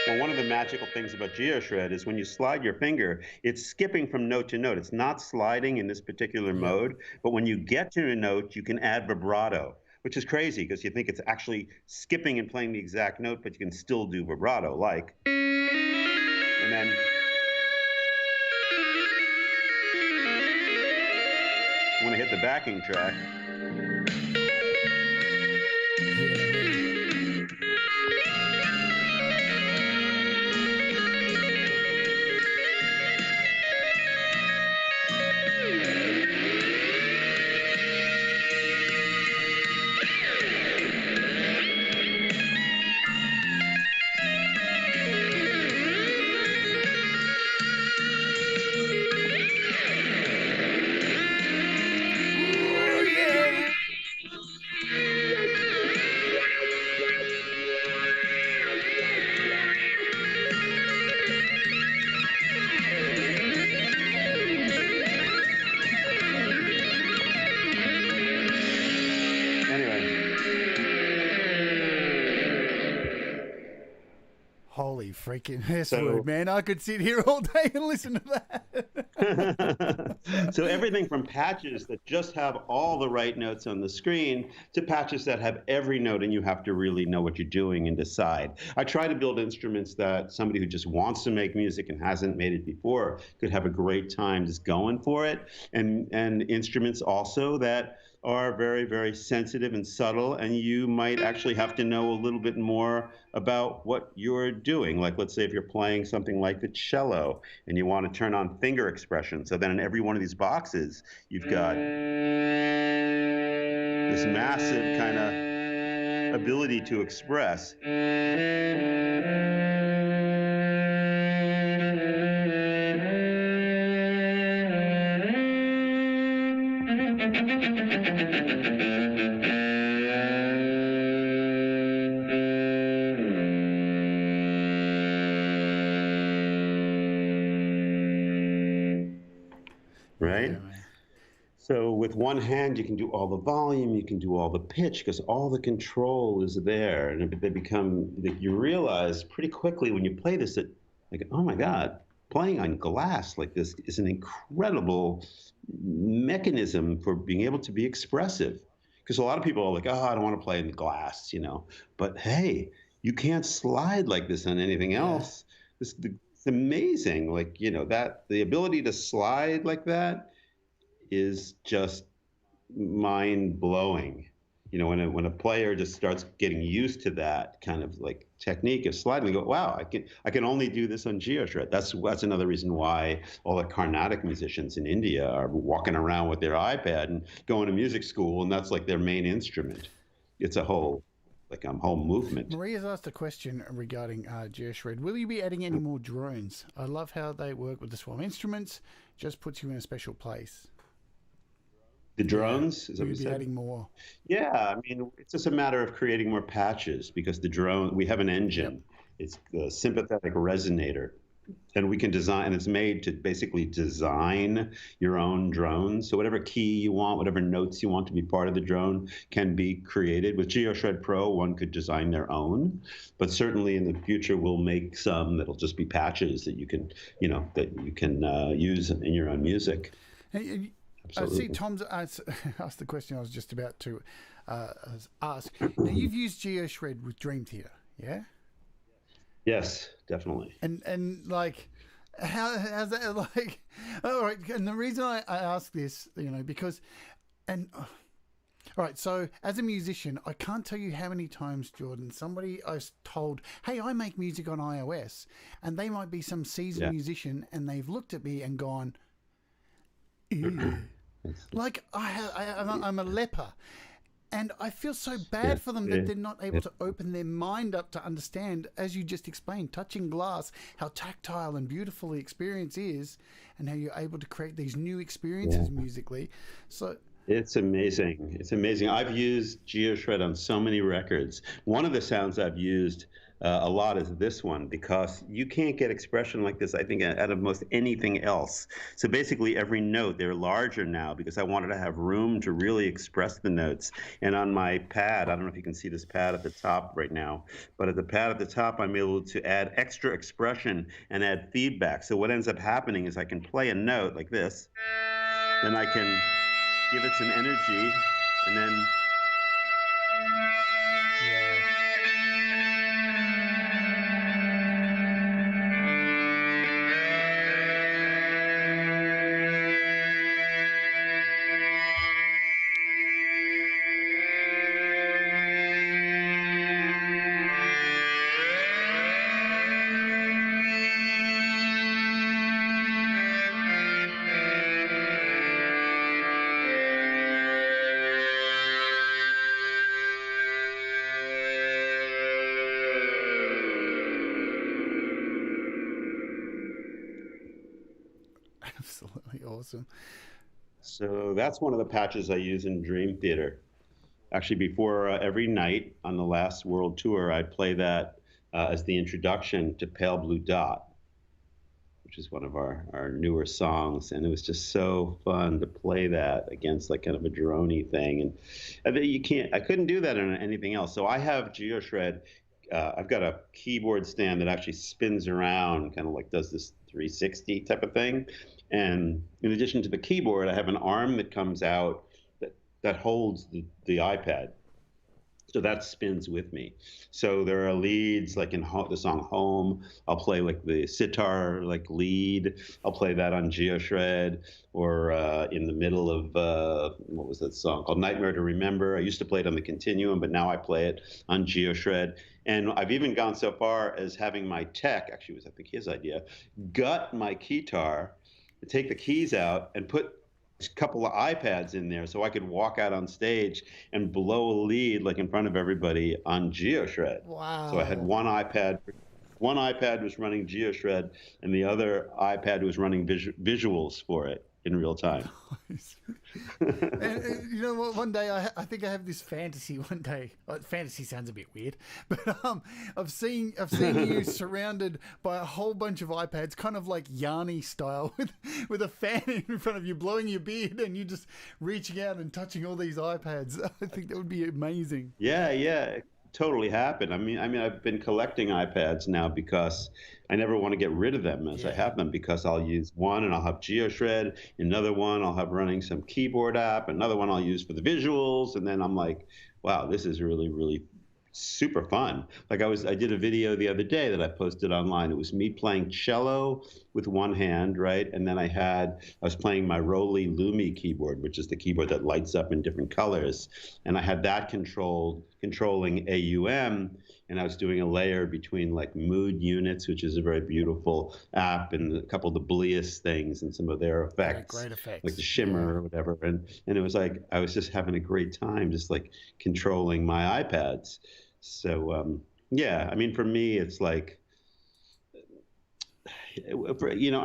Well, one of the magical things about Geoshred is when you slide your finger, it's skipping from note to note. It's not sliding in this particular mode, but when you get to a note, you can add vibrato, which is crazy because you think it's actually skipping and playing the exact note, but you can still do vibrato, like. And then. When I hit the backing track. Holy freaking word, man. I could sit here all day and listen to that. So everything from patches that just have all the right notes on the screen to patches that have every note and you have to really know what you're doing and decide. I try to build instruments that somebody who just wants to make music and hasn't made it before could have a great time just going for it. And instruments also that are very, very sensitive and subtle, and you might actually have to know a little bit more about what you're doing. Like, let's say if you're playing something like the cello and you want to turn on finger expression. So then in every one of these boxes, you've got this massive kind of ability to express. right? Yeah, man. So with one hand, you can do all the volume, you can do all the pitch, because all the control is there, and they become. You realize pretty quickly when you play this that, like, oh my God, playing on glass like this is an incredible mechanism for being able to be expressive. Because a lot of people are like, oh, I don't want to play in the glass, But hey, you can't slide like this on anything Yeah. else. It's amazing, like that the ability to slide like that is just mind blowing. When a player just starts getting used to that kind of like technique of sliding, they go, "Wow, I can only do this on Geoshred." That's another reason why all the Carnatic musicians in India are walking around with their iPad and going to music school, and that's like their main instrument. It's a whole whole movement. Maria's asked a question regarding Geoshred. Will you be adding any more drones? I love how they work with the Swarm instruments. Just puts you in a special place. The Yeah. drones, is that Will what you you be said? adding more? Yeah, I mean, it's just a matter of creating more patches because the drone, we have an Yep. engine. It's the sympathetic resonator, and we can design, and it's made to basically design your own drone. So whatever key you want, whatever notes you want to be part of the drone can be created. With Geoshred Pro, one could design their own, but certainly in the future we'll make some that'll just be patches that you can use in your own music. Hey, I see Absolutely. Tom's asked the question I was just about to uh, ask. Now, you've used Geoshred with Dream Theater, yeah? Yes, definitely. And like, how's that like? All right, and the reason I ask this, because, all right, so as a musician, I can't tell you how many times, Jordan, somebody I was told, hey, I make music on iOS, and they might be some seasoned Yeah. musician, and they've looked at me and gone, ew. Like, I'm a leper. And I feel so Yeah. bad for them that Yeah. they're not able to open their mind up to understand, as you just explained, touching glass, how tactile and beautiful the experience is, and how you're able to create these new experiences Yeah. musically. So, It's amazing. It's amazing. I've used GeoShred on so many records. One of the sounds I've used a lot is this one because you can't get expression like this, I think, out of most anything else. So basically, every note, they're larger now because I wanted to have room to really express the notes. And on my pad, I don't know if you can see this pad at the top right now, but at the pad at the top, I'm able to add extra expression and add feedback. So what ends up happening is I can play a note like this, then I can give it some energy, and then yeah. Absolutely awesome. so that's one of the patches I use in Dream Theater. Actually, before every night on the last world tour, I'd play that as the introduction to Pale Blue Dot, which is one of our newer songs. And it was just so fun to play that against like kind of a droney thing. And I couldn't do that on anything else. So I have Geoshred. I've got a keyboard stand that actually spins around, kind of like does this 360 type of thing. And in addition to the keyboard, I have an arm that comes out that holds the iPad. So that spins with me. So there are leads like in the song Home. I'll play like the sitar like lead. I'll play that on Geoshred or in the middle of what was that song called Nightmare to Remember. I used to play it on the Continuum, but now I play it on Geoshred. And I've even gone so far as having my tech, actually it was I think his idea, gut my keytar, take the keys out and put a couple of iPads in there so I could walk out on stage and blow a lead like in front of everybody on Geoshred. So I had Wow. one iPad. One iPad was running Geoshred, and the other iPad was running visuals for it in real time. And you know what? One day, I think I have this fantasy. One day, fantasy sounds a bit weird, but I've seen you surrounded by a whole bunch of iPads, kind of like Yarny style, with a fan in front of you, blowing your beard, and you just reaching out and touching all these iPads. I think that would be amazing. Yeah, yeah, it totally happened. I mean, I've been collecting iPads now because I never want to get rid of them as I Yeah, have them because I'll use one and I'll have Geoshred, another one I'll have running some keyboard app, another one I'll use for the visuals, and then I'm like, wow, this is really, really super fun. Like I did a video the other day that I posted online. It was me playing cello with one hand, right? And then I was playing my Roly Lumi keyboard, which is the keyboard that lights up in different colors. And I had that controlling AUM, and I was doing a layer between like mood units, which is a very beautiful app, and a couple of the Bliss things and some of their effects, great like the effects. Yeah. shimmer or whatever. And it was like I was just having a great time, just like controlling my iPads. So yeah, I mean, for me, it's like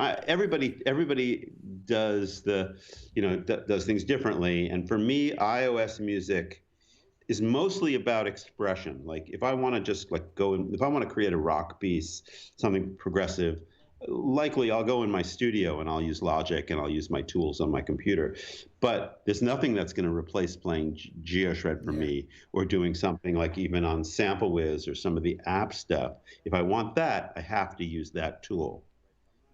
everybody does does things differently, and for me, iOS music is mostly about expression. Like if I want to just like if I want to create a rock piece, something progressive, likely I'll go in my studio and I'll use Logic and I'll use my tools on my computer. But there's nothing that's going to replace playing Geoshred for Yeah. me or doing something like even on Sample Wiz or some of the app stuff. If I want that, I have to use that tool.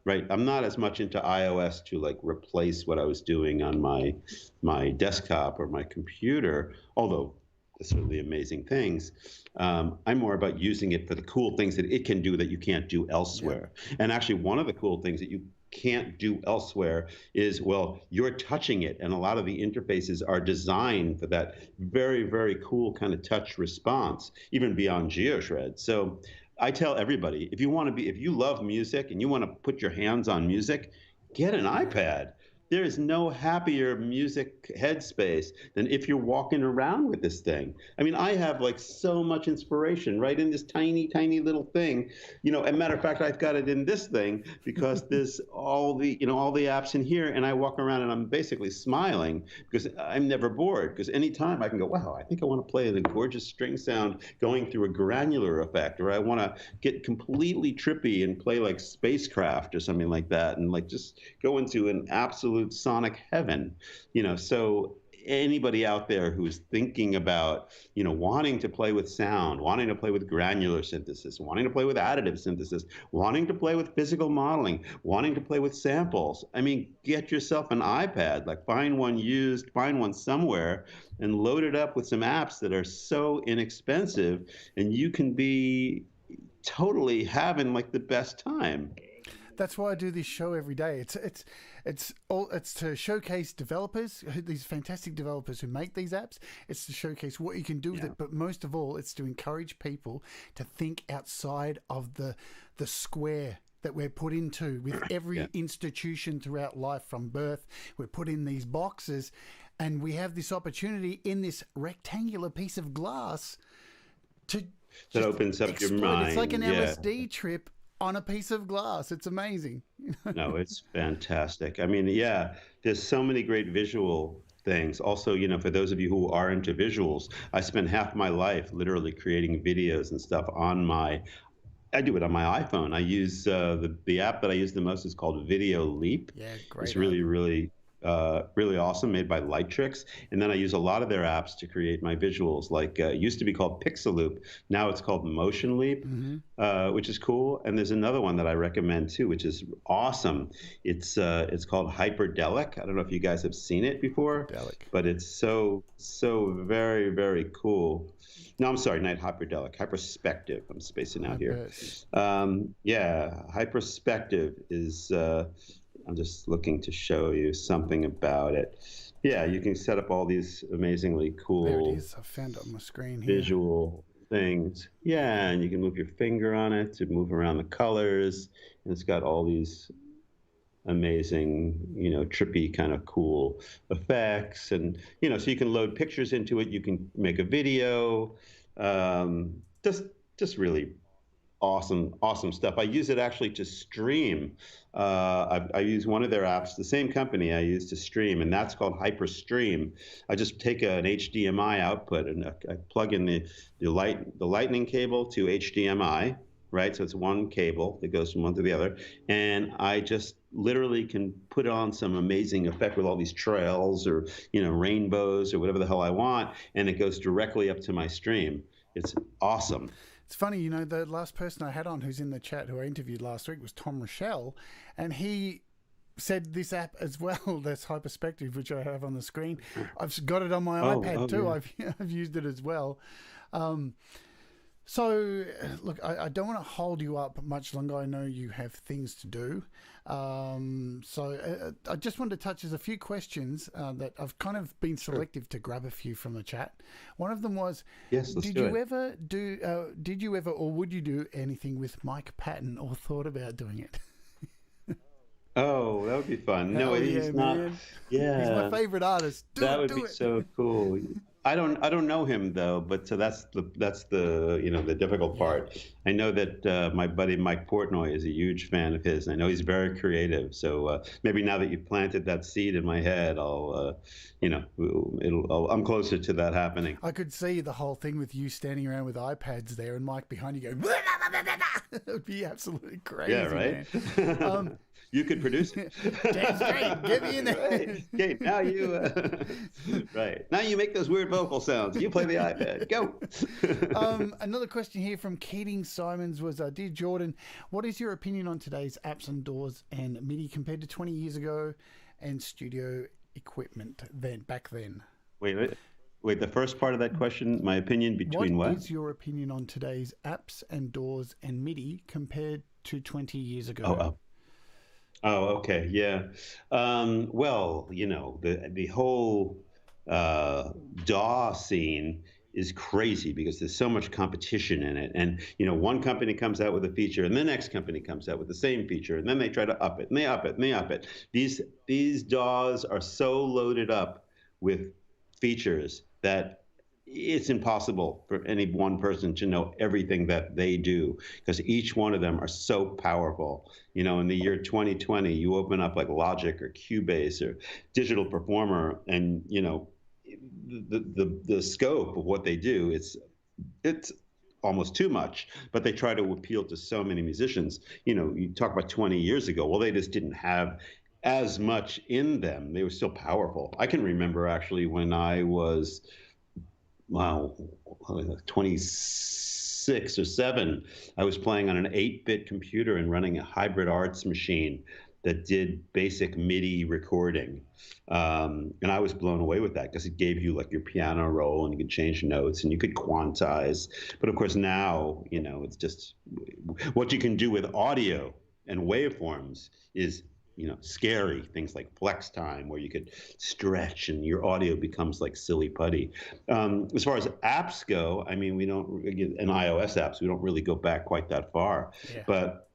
Right. I'm not as much into iOS to like replace what I was doing on my desktop or my computer, although there's certainly amazing things. I'm more about using it for the cool things that it can do that you can't do Yeah. elsewhere. And actually, one of the cool things that you can't do elsewhere is, well, you're touching it, and a lot of the interfaces are designed for that very, very cool kind of touch response, even beyond GeoShred. So I tell everybody, if you love music and you want to put your hands on music, get an iPad. There is no happier music headspace than if you're walking around with this thing. I mean, I have like so much inspiration right in this tiny, tiny little thing. As a matter of fact, I've got it in this thing because there's all the apps in here, and I walk around and I'm basically smiling because I'm never bored. Because anytime I can go, wow, I think I want to play the gorgeous string sound going through a granular effect, or I want to get completely trippy and play like spacecraft or something like that, and like just go into an absolute sonic heaven. So anybody out there who's thinking about wanting to play with sound, wanting to play with granular synthesis, wanting to play with additive synthesis, wanting to play with physical modeling, wanting to play with samples, I mean, get yourself an iPad, like find one somewhere and load it up with some apps that are so inexpensive, and you can be totally having like the best time. That's why I do this show every day. It's to showcase developers, these fantastic developers who make these apps. It's to showcase what you can do with Yeah. it, but most of all, it's to encourage people to think outside of the square that we're put into with every Yeah. institution throughout life from birth. We're put in these boxes, and we have this opportunity in this rectangular piece of glass to That just opens up your explode. It's like an mind. Yeah. LSD trip on a piece of glass. It's amazing. No, it's fantastic. I mean, yeah, there's so many great visual things. Also, for those of you who are into visuals, I spend half my life literally creating videos and stuff I do it on my iPhone. I use the app that I use the most is called Video Leap. Yeah, It's great app. really, really, really awesome, made by Lightricks. And then I use a lot of their apps to create my visuals. Like it used to be called Pixel Loop. Now it's called Motion Leap, which is cool. And there's another one that I recommend too, which is awesome. It's called Hyperdelic. I don't know if you guys have seen it before, Delic. but it's so very, very cool. No, I'm sorry, not hyperdelic, hyperspective. I'm spacing out here. Hypers. Yeah, hyperspective is, I'm just looking to show you something about it. Yeah, you can set up all these amazingly There it cool is. I found it on my screen here. visual things. Yeah, and you can move your finger on it to move around the colors. And it's got all these amazing, trippy kind of cool effects. And, so you can load pictures into it. You can make a video. Just really awesome stuff. I use it actually to stream. I use one of their apps, the same company I use to stream, and that's called HyperStream. I just take an HDMI output and I plug in the lightning cable to HDMI, right? So it's one cable that goes from one to the other, and I just literally can put on some amazing effect with all these trails or rainbows or whatever the hell I want, and it goes directly up to my stream. It's awesome. It's funny, the last person I had on who's in the chat who I interviewed last week was Tom Rochelle, and he said this app as well, this Hyperspective, which I have on the screen. I've got it on my iPad too. Yeah. I've used it as well. So, look, I don't want to hold you up much longer. I know you have things to do. So I just wanted to touch. There's a few questions that I've kind of been selective to grab a few from the chat. One of them was, yes, did you ever or would you do anything with Mike Patton or thought about doing it? Oh, that would be fun. No, he's not. Man. Yeah, he's my favorite artist. That would be so cool. I don't know him though, but so that's the the difficult part. I know that my buddy Mike Portnoy is a huge fan of his. I know he's very creative. So maybe now that you've planted that seed in my head, I'm closer to that happening. I could see the whole thing with you standing around with iPads there and Mike behind you going. It would be absolutely crazy. Yeah, right. You could produce it. Damn straight, get me in there. Right. Okay, now you, right. Now you make those weird vocal sounds. You play the iPad. Go. Another question here from Keating Simons was, Dear Jordan, what is your opinion on today's apps and Daws and MIDI compared to 20 years ago and studio equipment back then? Wait. The first part of that question, my opinion between what? What is your opinion on today's apps and Daws and MIDI compared to 20 years ago? Oh, okay, yeah. Well, the whole DAW scene is crazy because there's so much competition in it. And, one company comes out with a feature and the next company comes out with the same feature and then they try to up it and they up it and they up it. These DAWs are so loaded up with features that it's impossible for any one person to know everything that they do because each one of them are so powerful. In the year 2020, you open up like Logic or Cubase or Digital Performer, and the scope of what they do, it's almost too much. But they try to appeal to so many musicians. You talk about 20 years ago. Well, they just didn't have as much in them. They were still powerful. I can remember actually when I was 26 or 7, I was playing on an 8-bit computer and running a hybrid arts machine that did basic MIDI recording. And I was blown away with that because it gave you like your piano roll and you could change notes and you could quantize. But of course now, it's just what you can do with audio and waveforms is scary. Things like flex time, where you could stretch and your audio becomes like silly putty. As far as apps go, and iOS apps, we don't really go back quite that far. Yeah. But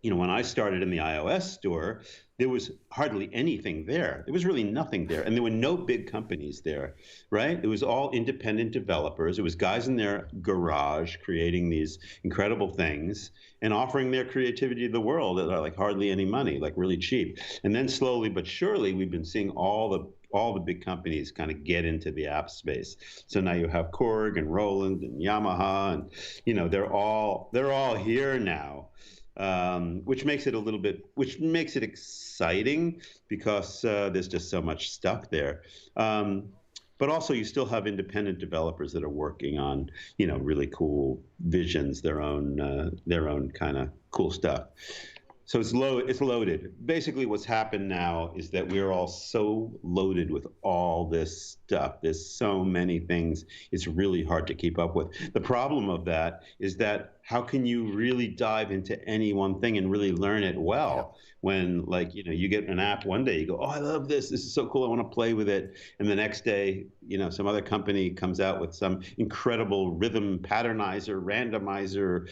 when I started in the iOS store, there was hardly anything there. There was really nothing there. And there were no big companies there, right? It was all independent developers. It was guys in their garage creating these incredible things and offering their creativity to the world at like hardly any money, like really cheap. And then slowly but surely, we've been seeing all the big companies kind of get into the app space. So now you have Korg and Roland and Yamaha, and they're all here now. Which makes it exciting because there's just so much stuff there. But also you still have independent developers that are working on, really cool visions, their own kind of cool stuff. So it's loaded. Basically what's happened now is that we're all so loaded with all this stuff. There's so many things. It's really hard to keep up with. The problem of that is that how can you really dive into any one thing and really learn it well? When you get an app one day, you go, oh, I love this. This is so cool. I want to play with it. And the next day, some other company comes out with some incredible rhythm patternizer, randomizer,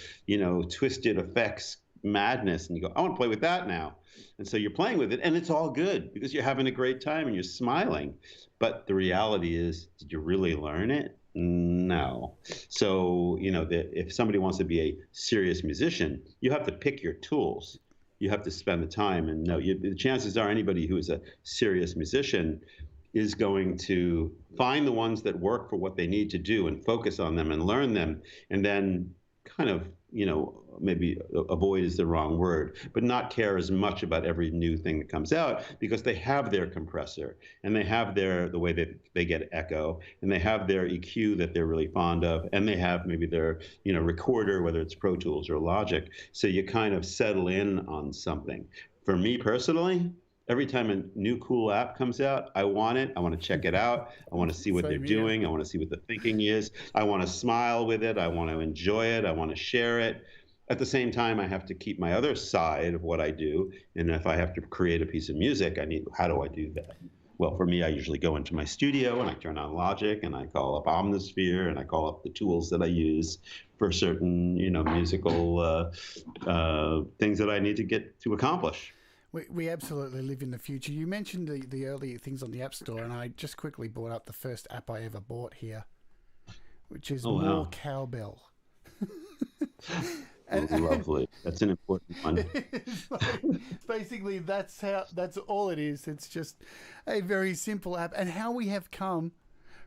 twisted effects madness, and you go, I want to play with that now. And so you're playing with it and it's all good because you're having a great time and you're smiling. But the reality is, did you really learn it? No. So, if somebody wants to be a serious musician, you have to pick your tools. You have to spend the time and know. The chances are anybody who is a serious musician is going to find the ones that work for what they need to do and focus on them and learn them, and then kind of, maybe avoid is the wrong word, but not care as much about every new thing that comes out, because they have their compressor and they have the way that they get echo, and they have their EQ that they're really fond of, and they have maybe their, recorder, whether it's Pro Tools or Logic. So you kind of settle in on something. For me personally, every time a new cool app comes out, I want it. I want to check it out. I want to see what they're doing. I want to see what the thinking is. I want to smile with it. I want to enjoy it. I want to share it. At the same time, I have to keep my other side of what I do. And if I have to create a piece of music, how do I do that? Well, for me, I usually go into my studio and I turn on Logic and I call up Omnisphere and I call up the tools that I use for certain, musical things that I need to get to accomplish. We absolutely live in the future. You mentioned the early things on the App Store, and I just quickly brought up the first app I ever bought here, which is More Cowbell. Lovely. That's an important one. Basically, that's all it is. It's just a very simple app, and how we have come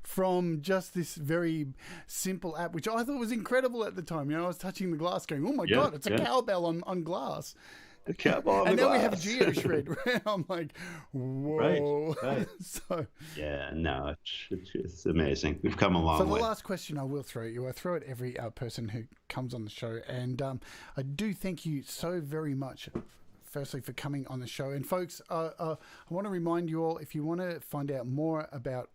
from just this very simple app, which I thought was incredible at the time. I was touching the glass going, oh my God, it's a cowbell on glass. The cowbell on and the now glass. we have Geoshred. I'm like, whoa. Right. So it's amazing. We've come a long way. So the last question I will throw at you, I throw at every person who comes on the show, and I do thank you so very much, firstly, for coming on the show. And folks, I want to remind you all, if you want to find out more about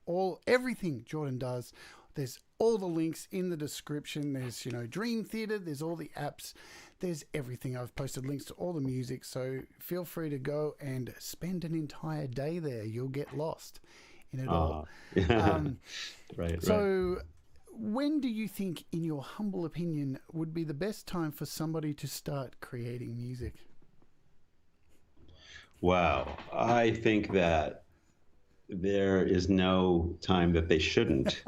everything Jordan does, there's all the links in the description. There's, Dream Theater, there's all the apps, there's everything. I've posted links to all the music, so feel free to go and spend an entire day there. You'll get lost in it all. Right. So when do you think, in your humble opinion, would be the best time for somebody to start creating music? Wow. I think that there is no time that they shouldn't.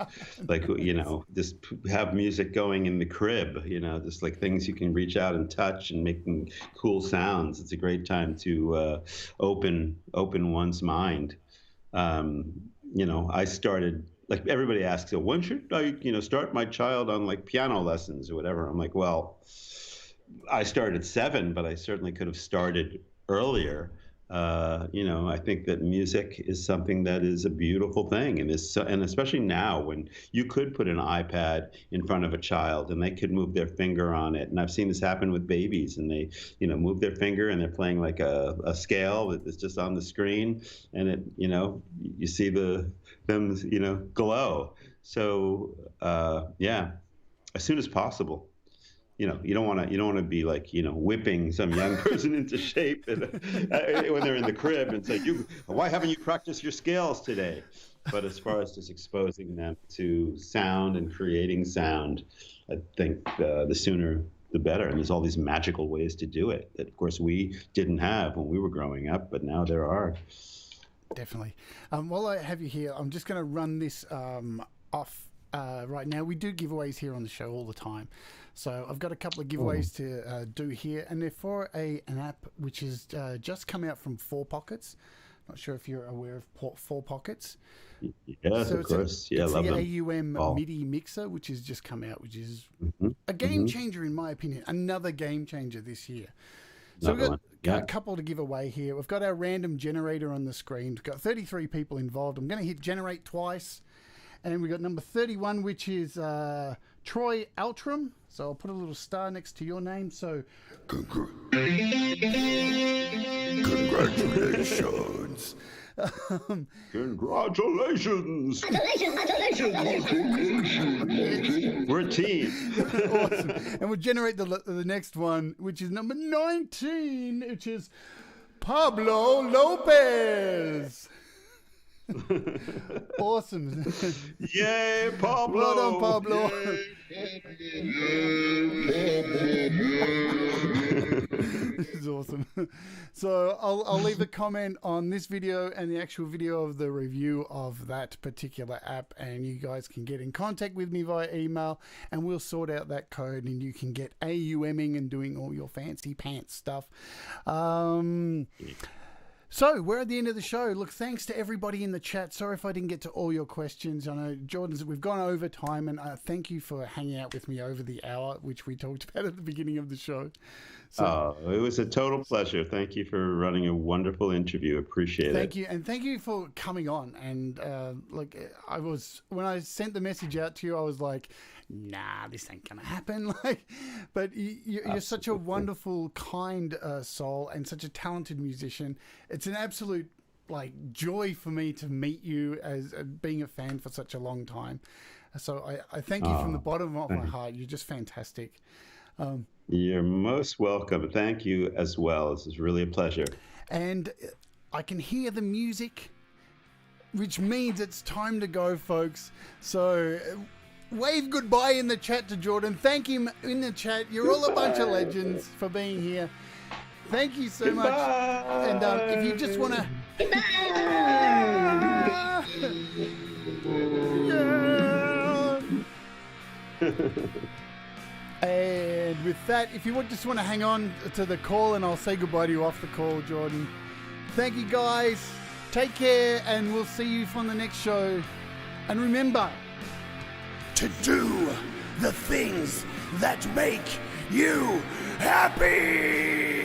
Like, just have music going in the crib, just like things you can reach out and touch and making cool sounds. It's a great time to open one's mind. I started, like, everybody asks, so when should I, start my child on like piano lessons or whatever? I'm like, well, I started 7, but I certainly could have started earlier. I think that music is something that is a beautiful thing, and especially now when you could put an iPad in front of a child and they could move their finger on it. And I've seen this happen with babies, and they, move their finger and they're playing like a scale that's just on the screen, and it, you see them, glow. So, as soon as possible. You don't want to be like, whipping some young person into shape when they're in the crib and say, why haven't you practiced your scales today? But as far as just exposing them to sound and creating sound, I think the sooner the better. And there's all these magical ways to do it that, of course, we didn't have when we were growing up, but now there are. Definitely. While I have you here, I'm just going to run this off right now. We do giveaways here on the show all the time. So I've got a couple of giveaways to do here, and they're for an app which has just come out from 4Pockets. Not sure if you're aware of 4Pockets. Yes, so of course. It's love the them. AUM MIDI mixer, which has just come out, which is a game changer in my opinion. Another game changer this year. So we've got a couple to give away here. We've got our random generator on the screen. We've got 33 people involved. I'm going to hit generate twice. And we've got number 31, which is Troy Altram. So I'll put a little star next to your name. So congratulations. Congratulations. We're a team. Awesome. And we'll generate the next one, which is number 19, which is Pablo Lopez. Awesome. Yay, Pablo. Well done, Pablo. This is awesome. So I'll leave a comment on this video and the actual video of the review of that particular app, and you guys can get in contact with me via email, and we'll sort out that code, and you can get AUMing and doing all your fancy pants stuff. So we're at the end of the show. Look, thanks to everybody in the chat. Sorry if I didn't get to all your questions. I know, Jordan's, we've gone over time, and thank you for hanging out with me over the hour, which we talked about at the beginning of the show. So, it was a total pleasure. Thank you for running a wonderful interview. Appreciate it. Thank you, and thank you for coming on. And when I sent the message out to you, I was like, nah, this ain't gonna happen. But you're such a wonderful, kind soul, and such a talented musician. It's an absolute joy for me to meet you as being a fan for such a long time. So I thank you from the bottom of my heart. You're just fantastic. You're most welcome. Thank you as well. This is really a pleasure. And I can hear the music, which means it's time to go, folks. So wave goodbye in the chat to Jordan. Thank him in the chat. You're all a bunch of legends for being here. Thank you so much. And if you just want to... And with that, if you just want to hang on to the call, and I'll say goodbye to you off the call, Jordan. Thank you, guys. Take care, and we'll see you on the next show. And remember to do the things that make you happy.